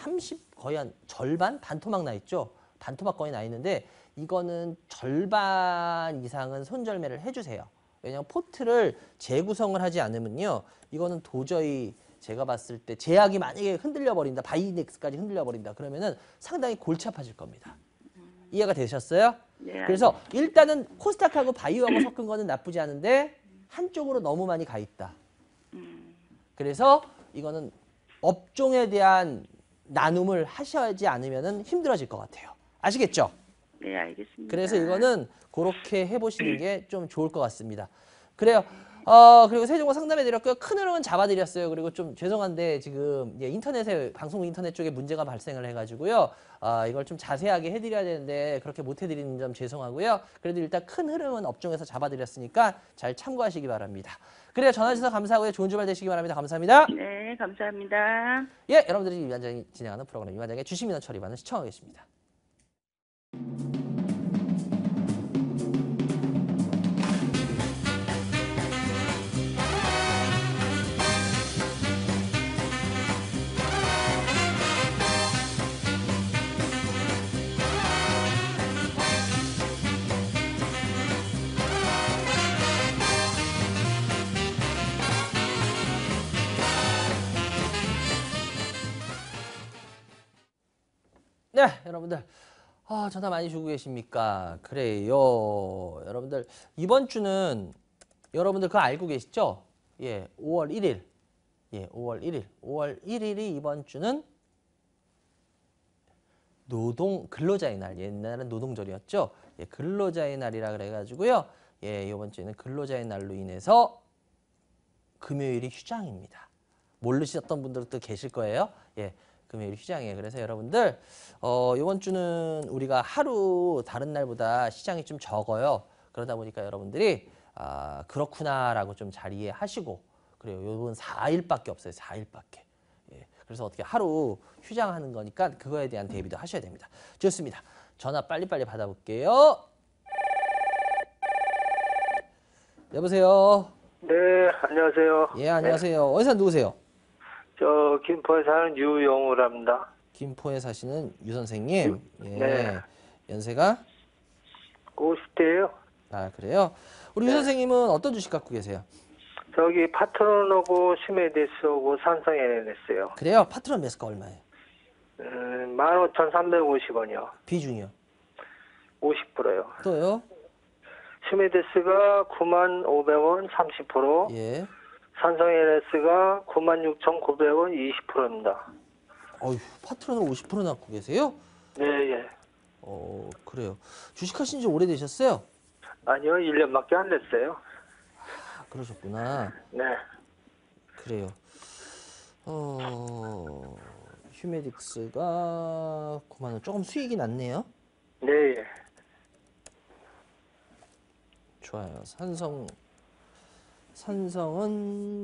절반? 반토막 나 있죠. 반토막 거의 나 있는데 이거는 절반 이상은 손절매를 해주세요. 왜냐하면 포트를 재구성을 하지 않으면요. 이거는 도저히 제가 봤을 때 제약이 만약에 흔들려 버린다. 바이넥스까지 흔들려 버린다. 그러면은 상당히 골치 아파질 겁니다. 이해가 되셨어요? 네. 그래서 일단은 코스닥하고 바이오하고 섞은 거는 나쁘지 않은데 한쪽으로 너무 많이 가 있다. 그래서 이거는 업종에 대한 나눔을 하셔야지 않으면은 힘들어질 것 같아요. 아시겠죠? 네, 알겠습니다. 그래서 이거는 그렇게 해보시는 게 좀 좋을 것 같습니다. 그래요. 그리고 세종과 상담해드렸고요. 큰 흐름은 잡아드렸어요. 그리고 좀 죄송한데 지금 인터넷에 방송 인터넷 쪽에 문제가 발생을 해가지고요. 이걸 좀 자세하게 해드려야 되는데 그렇게 못 해드리는 점 죄송하고요. 그래도 일단 큰 흐름은 업종에서 잡아드렸으니까 잘 참고하시기 바랍니다. 그래요. 전화 주셔서 감사하고요. 좋은 주말 되시기 바랍니다. 감사합니다. 네, 감사합니다. 여러분들이 이 위원장이 진행하는 프로그램 위원장의 주식 민원 처리반을 시청하고 계십니다. 네, 여러분들. 전화 많이 주고 계십니까? 그래요. 여러분들, 이번 주는 여러분들 그거 알고 계시죠? 예, 5월 1일. 예, 5월 1일. 5월 1일이 이번 주는 근로자의 날. 옛날은 노동절이었죠. 예, 근로자의 날이라 그래가지고요. 예, 이번 주에는 근로자의 날로 인해서 금요일이 휴장입니다. 모르셨던 분들도 계실 거예요. 예, 금요일 휴장이에요. 그래서 여러분들 이번 주는 우리가 하루 다른 날보다 시장이 좀 적어요. 그러다 보니까 여러분들이 그렇구나라고 좀 잘 이해하시고 그래요. 요번 4일밖에 없어요. 4일밖에. 예, 그래서 어떻게 하루 휴장하는 거니까 그거에 대한 대비도 하셔야 됩니다. 좋습니다. 전화 빨리빨리 받아볼게요. 여보세요. 네, 안녕하세요. 예, 안녕하세요. 어디서 누구세요? 저 김포에 사는 유영우랍니다. 김포에 사시는 유 선생님. 예. 네. 연세가? 50대예요. 그래요? 우리 유 선생님은 어떤 주식 갖고 계세요? 저기 파트너하고 시메디스하고 삼성 LNS요. 그래요? 파트너 매수가 얼마예요? 15,350원이요. 비중이요? 50%요. 또요? 시메디스가 95,500원 30%, 예. 삼성 LNS가 96,900원 20%입니다. 어휴, 파트너는 50% 갖고 계세요? 네, 예. 그래요. 주식하신 지 오래되셨어요? 아니요, 1년밖에 안 됐어요. 그러셨구나. 네. 그래요. 휴메딕스가 9만 원. 조금 수익이 났네요. 네, 예. 좋아요. 산성은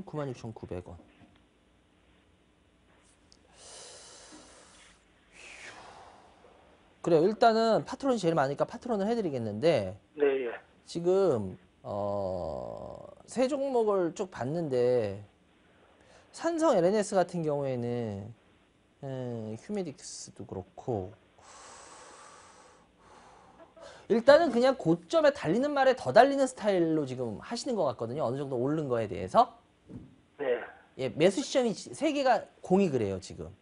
96,900원. 그래요. 일단은 파트론이 제일 많으니까 파트론을 해드리겠는데 네, 예. 지금 세 종목을 쭉 봤는데 산성 LNS 같은 경우에는 휴메딕스도 그렇고 일단은 그냥 고점에 달리는 말에 더 달리는 스타일로 지금 하시는 것 같거든요. 어느 정도 오른 거에 대해서. 네. 예, 매수 시점이 세 개가 공이 그래요, 지금.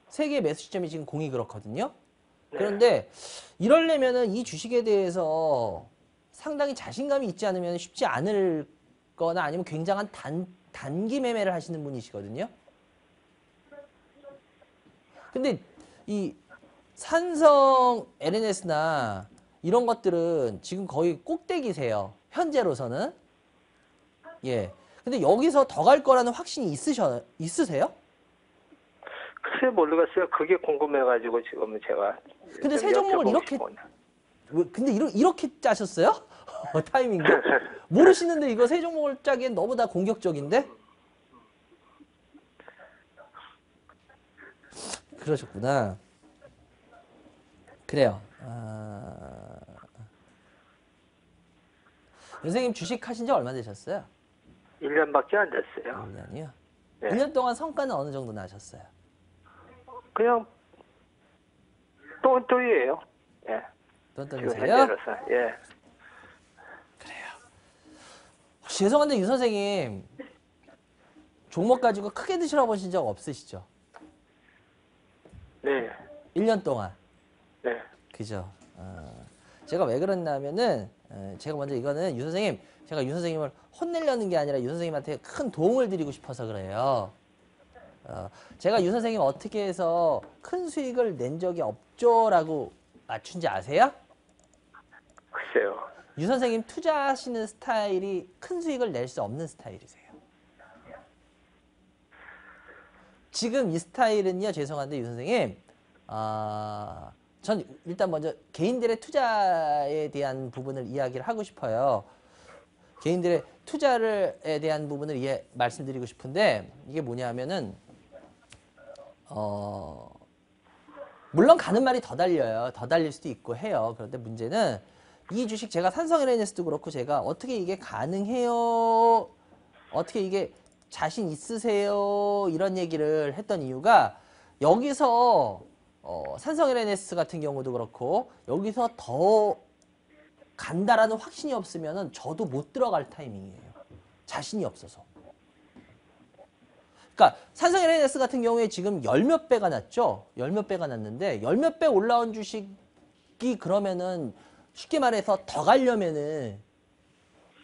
세 개의 매수 시점이 지금 공이 그렇거든요. 네. 그런데 이러려면은 이 주식에 대해서 상당히 자신감이 있지 않으면 쉽지 않을 거나 아니면 굉장한 단기 매매를 하시는 분이시거든요. 근데 이 산성 LNS나 이런 것들은 지금 거의 꼭대기세요. 현재로서는. 예. 근데 여기서 더 갈 거라는 확신이 있으세요? 글쎄 모르겠어요. 그게 궁금해가지고 지금은 제가. 근데 세 좀 종목을 여쭤보고 이렇게 싶어요. 근데 이렇게 짜셨어요? 타이밍도? 모르시는데 이거 세 종목을 짜기엔 너무 다 공격적인데? 그러셨구나. 그래요. 선생님 주식 하신 지 얼마 되셨어요? 1년밖에 안 됐어요. 1년이요? 네. 1년 동안 성과는 어느 정도 나셨어요? 그냥 똔똔이에요. 예. 지금 떤떤이세요? 현재로서. 예. 죄송한데 유 선생님 종목 가지고 크게 드시러 보신 적 없으시죠? 네. 1년 동안. 네. 그죠. 제가 왜 그랬냐면은 제가 먼저 이거는 유 선생님 제가 유 선생님을 혼내려는 게 아니라 유 선생님한테 큰 도움을 드리고 싶어서 그래요. 제가 유 선생님 어떻게 해서 큰 수익을 낸 적이 없죠라고 맞춘지 아세요? 글쎄요. 유 선생님 투자하시는 스타일이 큰 수익을 낼 수 없는 스타일이세요. 지금 이 스타일은요, 죄송한데 유 선생님, 전 일단 먼저 개인들의 투자에 대한 부분을 이야기를 하고 싶어요. 개인들의 투자에 대한 부분을 말씀드리고 싶은데 이게 뭐냐면은 물론 가는 말이 더 달려요. 더 달릴 수도 있고 해요. 그런데 문제는 이 주식 제가 산성 LNS도 그렇고 제가 어떻게 이게 가능해요? 어떻게 이게 자신 있으세요? 이런 얘기를 했던 이유가 여기서 산성 LNS 같은 경우도 그렇고 여기서 더 간다라는 확신이 없으면은 저도 못 들어갈 타이밍이에요. 자신이 없어서. 그러니까 산성 LNS 같은 경우에 지금 열 몇 배가 났죠. 열 몇 배가 났는데 열 몇 배 올라온 주식이 그러면은 쉽게 말해서 더 가려면은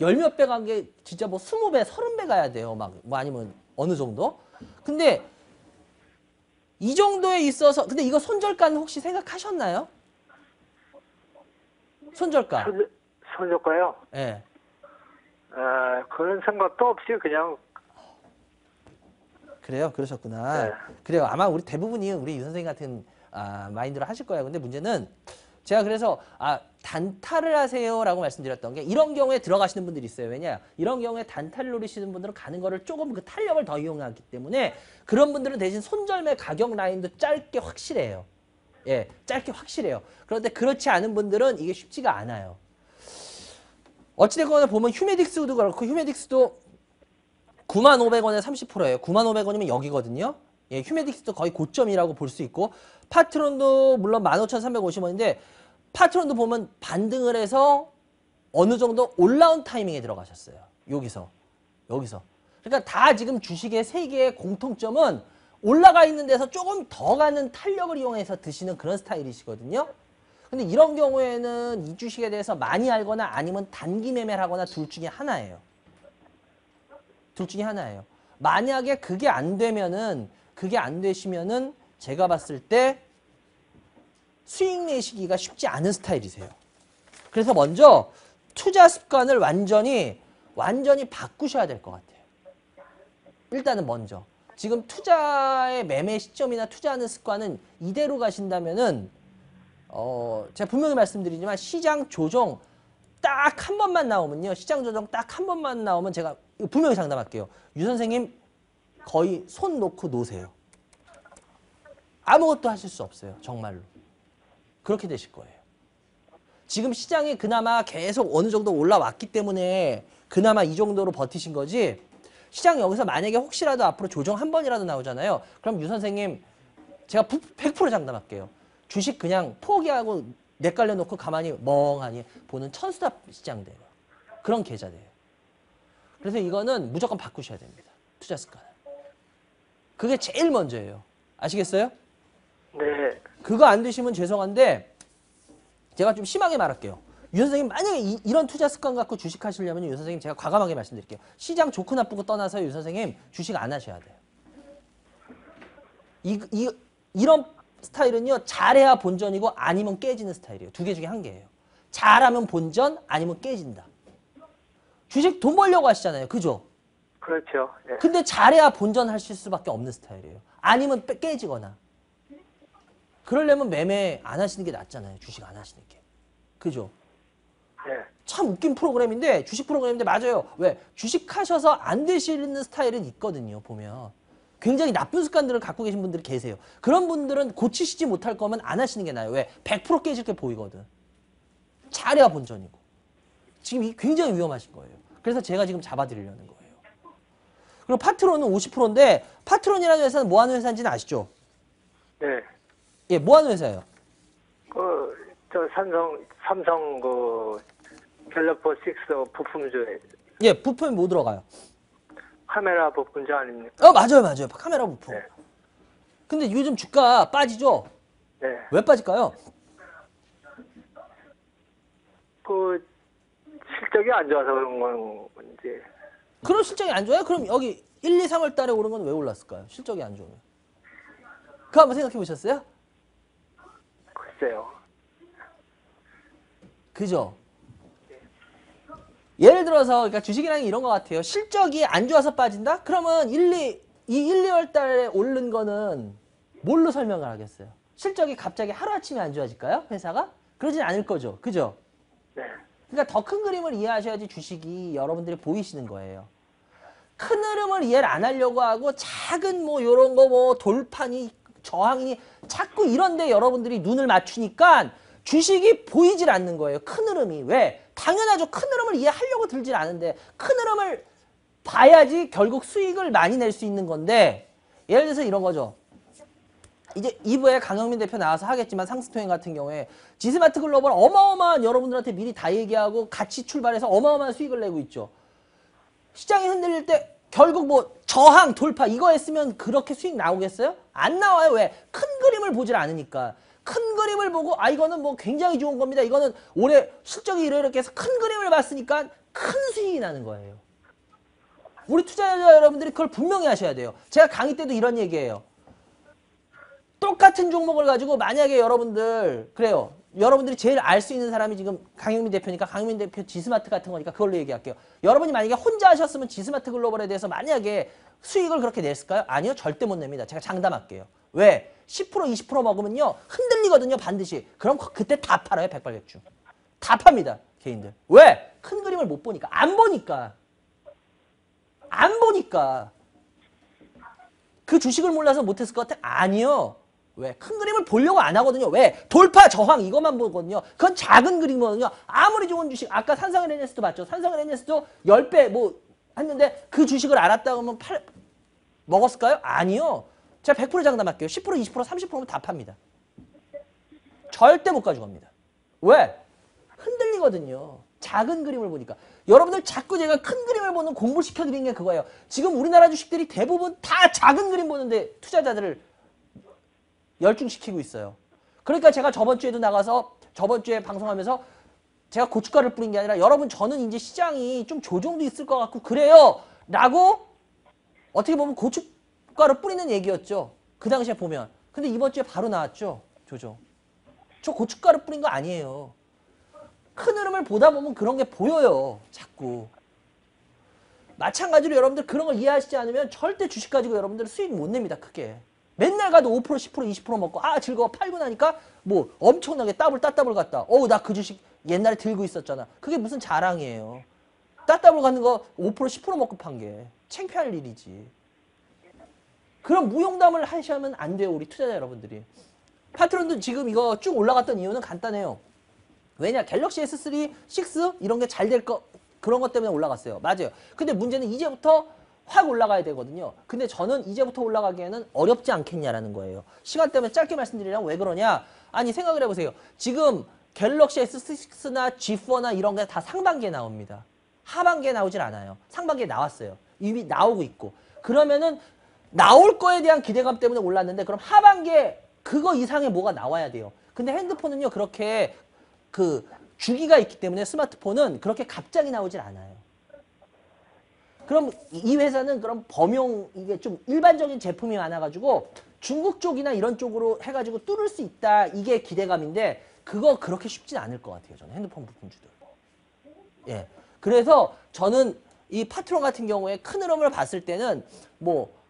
열 몇 배 간 게 진짜 뭐 20배, 30배 가야 돼요. 막 뭐 아니면 어느 정도. 근데 이 정도에 있어서 근데 이거 손절가는 혹시 생각하셨나요? 손절가. 손절가요? 예. 그런 생각도 없이 그냥 그래요. 그러셨구나. 네. 그래요. 아마 우리 대부분이 우리 유 선생님 같은 마인드로 하실 거예요. 근데 문제는 제가 그래서 단타를 하세요라고 말씀드렸던 게 이런 경우에 들어가시는 분들이 있어요. 왜냐? 이런 경우에 단타를 노리시는 분들은 가는 거를 조금 그 탄력을 더 이용하기 때문에 그런 분들은 대신 손절매 가격 라인도 짧게 확실해요. 예, 짧게 확실해요. 그런데 그렇지 않은 분들은 이게 쉽지가 않아요. 어찌됐거나 보면 휴메딕스도 그렇고 휴메딕스도 95,500원에 30%예요. 95,500원이면 여기거든요. 예, 휴메딕스도 거의 고점이라고 볼 수 있고 파트론도 물론 15,350원인데 파트론도 보면 반등을 해서 어느 정도 올라온 타이밍에 들어가셨어요. 여기서. 그러니까 다 지금 주식의 세 개의 공통점은 올라가 있는 데서 조금 더 가는 탄력을 이용해서 드시는 그런 스타일이시거든요. 근데 이런 경우에는 이 주식에 대해서 많이 알거나 아니면 단기 매매를 하거나 둘 중에 하나예요. 만약에 그게 안 되시면은 제가 봤을 때 수익 내시기가 쉽지 않은 스타일이세요. 그래서 먼저 투자 습관을 완전히 바꾸셔야 될 것 같아요. 일단은 먼저 지금 투자의 매매 시점이나 투자하는 습관은 이대로 가신다면은 제가 분명히 말씀드리지만 시장 조정 딱 한 번만 나오면요. 시장 조정 딱 한 번만 나오면 제가 분명히 장담할게요. 유 선생님 거의 손 놓고 노세요. 아무것도 하실 수 없어요. 정말로. 그렇게 되실 거예요. 지금 시장이 그나마 계속 어느 정도 올라왔기 때문에 그나마 이 정도로 버티신 거지 시장 여기서 만약에 혹시라도 앞으로 조정 한 번이라도 나오잖아요. 그럼 유 선생님 제가 100% 장담할게요. 주식 그냥 포기하고 내깔려 놓고 가만히 멍하니 보는 천수답 시장 돼요. 그런 계좌 돼요. 그래서 이거는 무조건 바꾸셔야 됩니다. 투자 습관을. 그게 제일 먼저예요. 아시겠어요? 네. 그거 안 되시면 죄송한데 제가 좀 심하게 말할게요. 유 선생님 만약에 이런 투자 습관 갖고 주식 하시려면 유 선생님 제가 과감하게 말씀드릴게요. 시장 좋고 나쁘고 떠나서 유 선생님 주식 안 하셔야 돼요. 이런 스타일은요. 잘해야 본전이고 아니면 깨지는 스타일이에요. 두 개 중에 한 개예요. 잘하면 본전 아니면 깨진다. 주식 돈 벌려고 하시잖아요. 그죠? 그렇죠. 예. 근데 잘해야 본전 하실 수밖에 없는 스타일이에요. 아니면 깨지거나. 그러려면 매매 안 하시는 게 낫잖아요. 주식 안 하시는 게. 그죠? 예. 참 웃긴 프로그램인데 주식 프로그램인데 맞아요. 왜? 주식하셔서 안 되시는 스타일은 있거든요. 보면. 굉장히 나쁜 습관들을 갖고 계신 분들이 계세요. 그런 분들은 고치시지 못할 거면 안 하시는 게 나아요. 왜? 100% 깨질 게 보이거든. 잘해야 본전이고. 지금 이 굉장히 위험하신 거예요. 그래서 제가 지금 잡아드리려는 거예요. 그리고 파트론은 50%인데 파트론이라는 회사는 뭐 하는 회사인지는 아시죠? 네. 예, 뭐 하는 회사예요? 저 삼성 갤럭시 6 부품주에 예, 부품이 뭐 들어가요? 카메라 부품주 아닙니까? 맞아요. 카메라 부품. 네. 근데 요즘 주가 빠지죠? 네. 왜 빠질까요? 실적이 안 좋아서 그런 건지. 그럼 실적이 안 좋아요? 그럼 여기 1, 2, 3월 달에 오른 건 왜 올랐을까요? 실적이 안 좋으면. 그거 한번 생각해 보셨어요? 글쎄요. 그죠? 예를 들어서 그러니까 주식이라는 게 이런 것 같아요. 실적이 안 좋아서 빠진다? 그러면 1, 2월 달에 오른 거는 뭘로 설명을 하겠어요? 실적이 갑자기 하루아침에 안 좋아질까요? 회사가? 그러진 않을 거죠. 그죠? 네. 그러니까 더 큰 그림을 이해하셔야지 주식이 여러분들이 보이시는 거예요. 큰 흐름을 이해를 안 하려고 하고 작은 뭐 요런 거 뭐 돌파니 저항이 자꾸 이런데 여러분들이 눈을 맞추니까 주식이 보이질 않는 거예요. 큰 흐름이. 왜? 당연하죠. 큰 흐름을 이해하려고 들질 않은데 큰 흐름을 봐야지 결국 수익을 많이 낼 수 있는 건데 예를 들어서 이런 거죠. 이제 2부에 강영민 대표 나와서 하겠지만 상승통행 같은 경우에 지스마트 글로벌 어마어마한 여러분들한테 미리 다 얘기하고 같이 출발해서 어마어마한 수익을 내고 있죠. 시장이 흔들릴 때 결국 뭐 저항 돌파 이거 했으면 그렇게 수익 나오겠어요? 안 나와요. 왜? 큰 그림을 보질 않으니까. 큰 그림을 보고 아 이거는 뭐 굉장히 좋은 겁니다. 이거는 올해 실적이 이렇게 해서 큰 그림을 봤으니까 큰 수익이 나는 거예요. 우리 투자자 여러분들이 그걸 분명히 하셔야 돼요. 제가 강의 때도 이런 얘기예요. 똑같은 종목을 가지고 만약에 여러분들 그래요. 여러분들이 제일 알 수 있는 사람이 지금 강영민 대표니까 강영민 대표 지스마트 같은 거니까 그걸로 얘기할게요. 여러분이 만약에 혼자 하셨으면 지스마트 글로벌에 대해서 만약에 수익을 그렇게 냈을까요? 아니요. 절대 못 냅니다. 제가 장담할게요. 왜? 10% 20% 먹으면요. 흔들리거든요. 반드시. 그럼 그때 다 팔아요. 백발백중. 다 팝니다. 개인들. 왜? 큰 그림을 못 보니까. 안 보니까. 안 보니까. 그 주식을 몰라서 못했을 것 같아? 아니요. 왜? 큰 그림을 보려고 안 하거든요. 왜? 돌파, 저항 이것만 보거든요. 그건 작은 그림이거든요. 아무리 좋은 주식, 아까 산성NS도 봤죠. 산성NS도 10배 뭐 했는데 그 주식을 알았다고 하면 먹었을까요? 아니요. 제가 100% 장담할게요. 10%, 20%, 30%면 다 팝니다. 절대 못 가져갑니다. 왜? 흔들리거든요. 작은 그림을 보니까. 여러분들 자꾸 제가 큰 그림을 보는 공부를 시켜드리는 게 그거예요. 지금 우리나라 주식들이 대부분 다 작은 그림 보는데 투자자들을 열중시키고 있어요. 그러니까 제가 저번 주에도 나가서 저번 주에 방송하면서 제가 고춧가루를 뿌린 게 아니라 여러분 저는 이제 시장이 좀 조정도 있을 것 같고 그래요. 라고 어떻게 보면 고춧가루 뿌리는 얘기였죠. 그 당시에 보면. 근데 이번 주에 바로 나왔죠. 조정. 저 고춧가루 뿌린 거 아니에요. 큰 흐름을 보다 보면 그런 게 보여요. 자꾸. 마찬가지로 여러분들 그런 걸 이해하시지 않으면 절대 주식 가지고 여러분들 수익 못 냅니다. 크게. 맨날 가도 5%, 10%, 20% 먹고 아 즐거워 팔고 나니까 뭐 엄청나게 따블 갔다. 어우 나 그 주식 옛날에 들고 있었잖아. 그게 무슨 자랑이에요. 따블 가는 거 5%, 10% 먹고 판 게 창피할 일이지. 그런 무용담을 하시면 안 돼요. 우리 투자자 여러분들이. 파트론도 지금 이거 쭉 올라갔던 이유는 간단해요. 왜냐 갤럭시 S3, 6 이런 게 잘 될 거 그런 것 때문에 올라갔어요. 맞아요. 근데 문제는 이제부터 확 올라가야 되거든요. 근데 저는 이제부터 올라가기에는 어렵지 않겠냐라는 거예요. 시간 때문에 짧게 말씀드리려면 왜 그러냐? 아니 생각을 해보세요. 지금 갤럭시 S6나 G4나 이런 게 다 상반기에 나옵니다. 하반기에 나오질 않아요. 상반기에 나왔어요. 이미 나오고 있고. 그러면은 나올 거에 대한 기대감 때문에 올랐는데 그럼 하반기에 그거 이상의 뭐가 나와야 돼요. 근데 핸드폰은요 그렇게 그 주기가 있기 때문에 스마트폰은 그렇게 갑자기 나오질 않아요. 그럼 이 회사는 그럼 범용 이게 좀 일반적인 제품이 많아가지고 중국 쪽이나 이런 쪽으로 해가지고 뚫을 수 있다 이게 기대감인데 그거 그렇게 쉽진 않을 것 같아요. 저는 핸드폰 부품주들. 예. 그래서 저는 이 파트론 같은 경우에 큰 흐름을 봤을 때는 뭐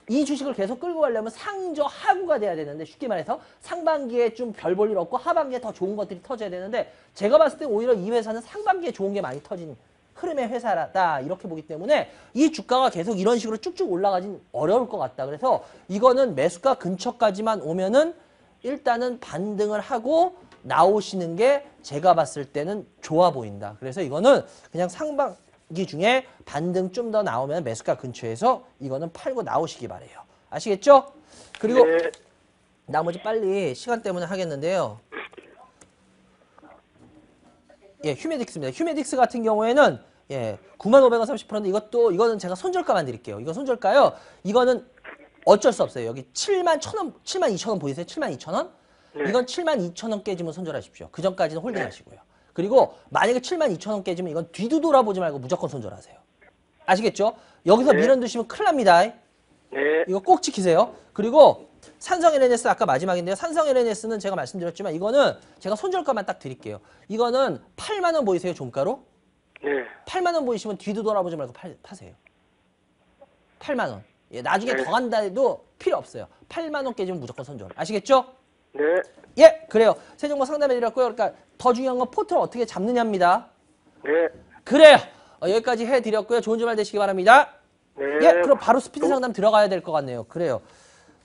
이 주식을 계속 끌고 가려면 상저 하구가 돼야 되는데 쉽게 말해서 상반기에 좀 별 볼 일 없고 하반기에 더 좋은 것들이 터져야 되는데 제가 봤을 때 오히려 이 회사는 상반기에 좋은 게 많이 터진 흐름의 회사다 이렇게 보기 때문에 이 주가가 계속 이런 식으로 쭉쭉 올라가진 어려울 것 같다. 그래서 이거는 매수가 근처까지만 오면은 일단은 반등을 하고 나오시는 게 제가 봤을 때는 좋아 보인다. 그래서 이거는 그냥 상반기 중에 반등 좀 더 나오면 매수가 근처에서 이거는 팔고 나오시기 바래요. 아시겠죠? 그리고 네. 나머지 빨리 시간 때문에 하겠는데요. 예, 휴메딕스입니다. 휴메딕스 같은 경우에는 예, 95,030%인데 이거는 제가 손절가만 드릴게요. 이거 손절가요. 이거는 어쩔 수 없어요. 여기 71,000원, 72,000원 보이세요? 72,000원? 네. 이건 72,000원 깨지면 손절하십시오. 그 전까지는 홀딩 하시고요. 그리고 만약에 72,000원 깨지면 이건 뒤도 돌아보지 말고 무조건 손절하세요. 아시겠죠? 여기서 네. 밀어 두시면 큰일 납니다. 네. 이거 꼭 지키세요. 그리고 산성 LNS 아까 마지막인데요. 산성 LNS는 제가 말씀드렸지만 이거는 제가 손절가만 딱 드릴게요. 이거는 8만 원 보이세요? 종가로? 네. 8만 원 보이시면 뒤도 돌아보지 말고 파세요. 8만 원. 예, 나중에 네. 더 간다 해도 필요 없어요. 8만 원 깨지면 무조건 손절. 아시겠죠? 네. 예, 그래요. 세 종목 상담해드렸고요. 그러니까 더 중요한 건 포트를 어떻게 잡느냐입니다. 네. 그래요. 여기까지 해드렸고요. 좋은 주말 되시기 바랍니다. 네. 예, 그럼 바로 스피드 상담 들어가야 될 것 같네요. 그래요.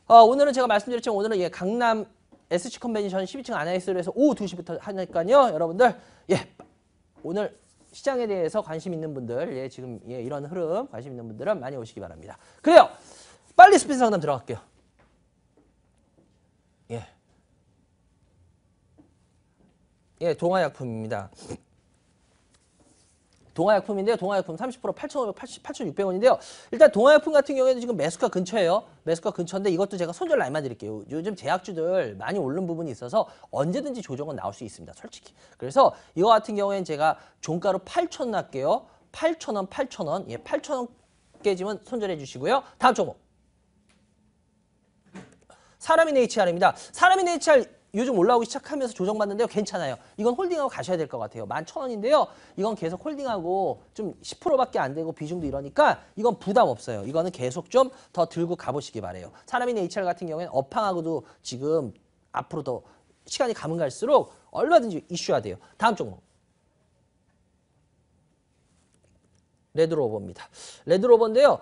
오늘은 제가 말씀드렸지만 오늘은 예, 강남 SC 컨벤션 12층 아나이스로 해서 오후 2시부터 하니까요. 여러분들 예, 오늘 시장에 대해서 관심 있는 분들 예, 지금 예, 이런 흐름 관심 있는 분들은 많이 오시기 바랍니다. 그래요. 빨리 스피드 상담 들어갈게요. 예. 예, 동아약품입니다. 동아약품인데요. 동아약품 30% 8,580, 8,600원인데요. 일단 동아약품 같은 경우에는 지금 매수가 근처예요. 매수가 근처인데 이것도 제가 손절 라인만 드릴게요. 요즘 제약주들 많이 오른 부분이 있어서 언제든지 조정은 나올 수 있습니다. 솔직히. 그래서 이거 같은 경우에는 제가 종가로 8,000원 낼게요. 8,000원, 8,000원. 예, 8,000원 깨지면 손절해 주시고요. 다음 종목. 사람인 HR입니다. 사람인 HR 요즘 올라오기 시작하면서 조정받는데요. 괜찮아요. 이건 홀딩하고 가셔야 될 것 같아요. 11,000원인데요. 이건 계속 홀딩하고 좀 10%밖에 안 되고 비중도 이러니까 이건 부담 없어요. 이거는 계속 좀 더 들고 가보시기 바래요. 사람인 HR 같은 경우에는 업황하고도 지금 앞으로 더 시간이 가면 갈수록 얼마든지 이슈화 돼요. 다음 종목. 레드로버입니다. 레드로버인데요.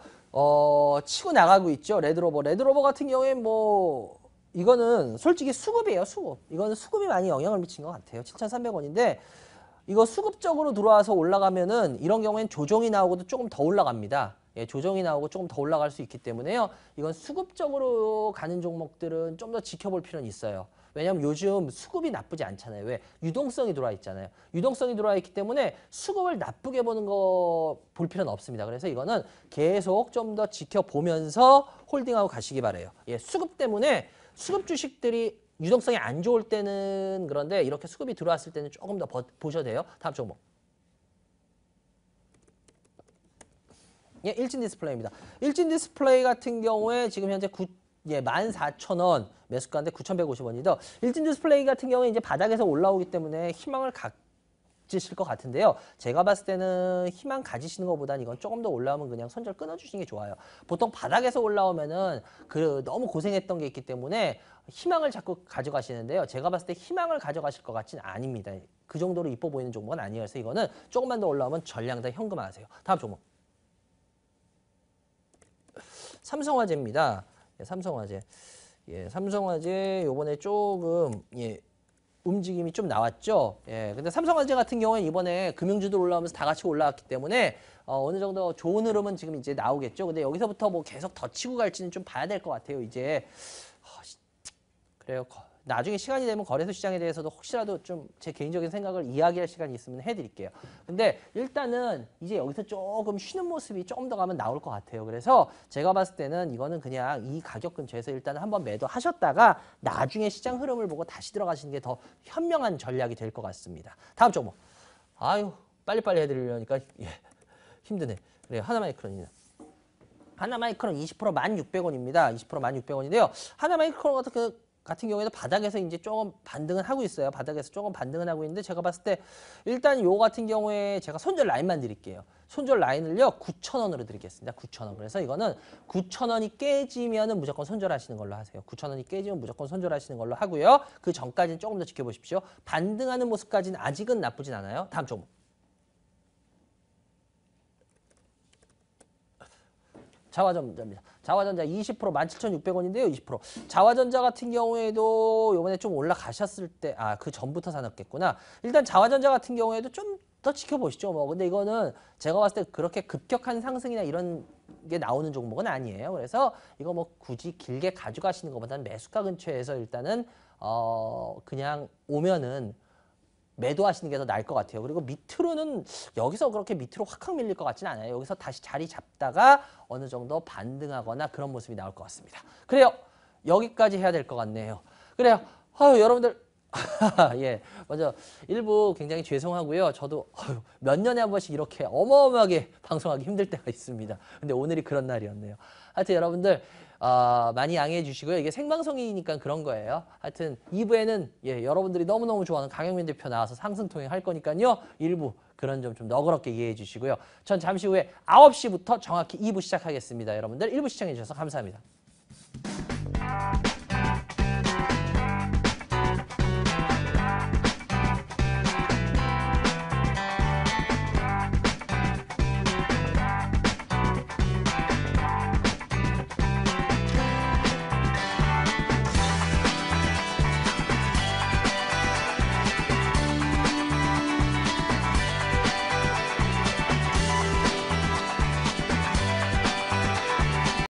치고 나가고 있죠. 레드로버. 레드로버 같은 경우에 뭐 이거는 솔직히 수급이에요. 수급. 이거는 수급이 많이 영향을 미친 것 같아요. 7,300원인데 이거 수급적으로 들어와서 올라가면은 이런 경우엔 조정이 나오고도 조금 더 올라갑니다. 예, 조정이 나오고 조금 더 올라갈 수 있기 때문에요. 이건 수급적으로 가는 종목들은 좀 더 지켜볼 필요는 있어요. 왜냐하면 요즘 수급이 나쁘지 않잖아요. 왜? 유동성이 들어와 있잖아요. 유동성이 들어와 있기 때문에 수급을 나쁘게 보는 거 볼 필요는 없습니다. 그래서 이거는 계속 좀 더 지켜보면서 홀딩하고 가시기 바래요. 예, 수급 때문에 수급 주식들이 유동성이 안 좋을 때는 그런데 이렇게 수급이 들어왔을 때는 조금 더 보셔도 돼요. 다음 종목. 예, 일진 디스플레이입니다. 일진 디스플레이 같은 경우에 지금 현재 14,000원 매수가인데 9,150원이죠. 일진 디스플레이 같은 경우에 이제 바닥에서 올라오기 때문에 희망을 가지실 것 같은데요. 제가 봤을 때는 희망 가지시는 것보다는 이건 조금 더 올라오면 그냥 손절 끊어주시는 게 좋아요. 보통 바닥에서 올라오면은 너무 고생했던 게 있기 때문에 희망을 자꾸 가져가시는데요. 제가 봤을 때 희망을 가져가실 것 같지는 아닙니다. 그 정도로 이뻐 보이는 종목은 아니에요. 그래서 이거는 조금만 더 올라오면 전량 다 현금화하세요. 다음 종목. 삼성화재입니다. 예, 삼성화재. 예, 삼성화재 요번에 조금 움직임이 좀 나왔죠. 예, 근데 삼성화재 같은 경우에 이번에 금융주들 올라오면서 다 같이 올라왔기 때문에 어느 정도 좋은 흐름은 지금 이제 나오겠죠. 근데 여기서부터 뭐 계속 더 치고 갈지는 좀 봐야 될 것 같아요. 이제 그래요. 나중에 시간이 되면 거래소 시장에 대해서도 혹시라도 좀 제 개인적인 생각을 이야기할 시간이 있으면 해드릴게요. 근데 일단은 이제 여기서 조금 쉬는 모습이 조금 더 가면 나올 것 같아요. 그래서 제가 봤을 때는 이거는 그냥 이 가격 근처에서 일단 한번 매도하셨다가 나중에 시장 흐름을 보고 다시 들어가시는 게 더 현명한 전략이 될 것 같습니다. 다음 종목. 아유, 빨리빨리 해드리려니까 힘드네. 그래요. 하나마이크론입니다. 하나마이크론 20% 1,600원입니다. 20% 1,600원인데요. 하나마이크론 같은 경우에도 바닥에서 이제 조금 반등은 하고 있어요. 바닥에서 조금 반등은 하고 있는데 제가 봤을 때 일단 요 같은 경우에 제가 손절 라인만 드릴게요. 손절 라인을요 9,000원으로 드리겠습니다. 9,000원. 그래서 이거는 9,000원이 깨지면은 무조건 손절하시는 걸로 하세요. 9,000원이 깨지면 무조건 손절하시는 걸로 하고요. 그 전까지는 조금 더 지켜보십시오. 반등하는 모습까지는 아직은 나쁘진 않아요. 다음 종목. 자화전자입니다. 자화전자 20% 17,600원인데요. 20%. 자화전자 같은 경우에도 이번에 좀 올라가셨을 때, 그 전부터 사놨겠구나. 일단 자화전자 같은 경우에도 좀 더 지켜보시죠. 뭐 근데 이거는 제가 봤을 때 그렇게 급격한 상승이나 이런 게 나오는 종목은 아니에요. 그래서 이거 뭐 굳이 길게 가져가시는 것보다는 매수가 근처에서 일단은 그냥 오면은 매도하시는 게 더 나을 것 같아요. 그리고 밑으로는 여기서 그렇게 밑으로 확 밀릴 것 같지는 않아요. 여기서 다시 자리 잡다가 어느 정도 반등하거나 그런 모습이 나올 것 같습니다. 그래요. 여기까지 해야 될 것 같네요. 그래요. 여러분들 예, 먼저 일부 굉장히 죄송하고요. 저도 몇 년에 한 번씩 이렇게 어마어마하게 방송하기 힘들 때가 있습니다. 근데 오늘이 그런 날이었네요. 하여튼 여러분들 많이 양해해 주시고요. 이게 생방송이니까 그런 거예요. 하여튼 2부에는 여러분들이 너무너무 좋아하는 강영민 대표 나와서 상승 통행 할 거니까요. 일부 그런 점 좀 너그럽게 이해해 주시고요. 전 잠시 후에 9시부터 정확히 2부 시작하겠습니다. 여러분들 1부 시청해 주셔서 감사합니다.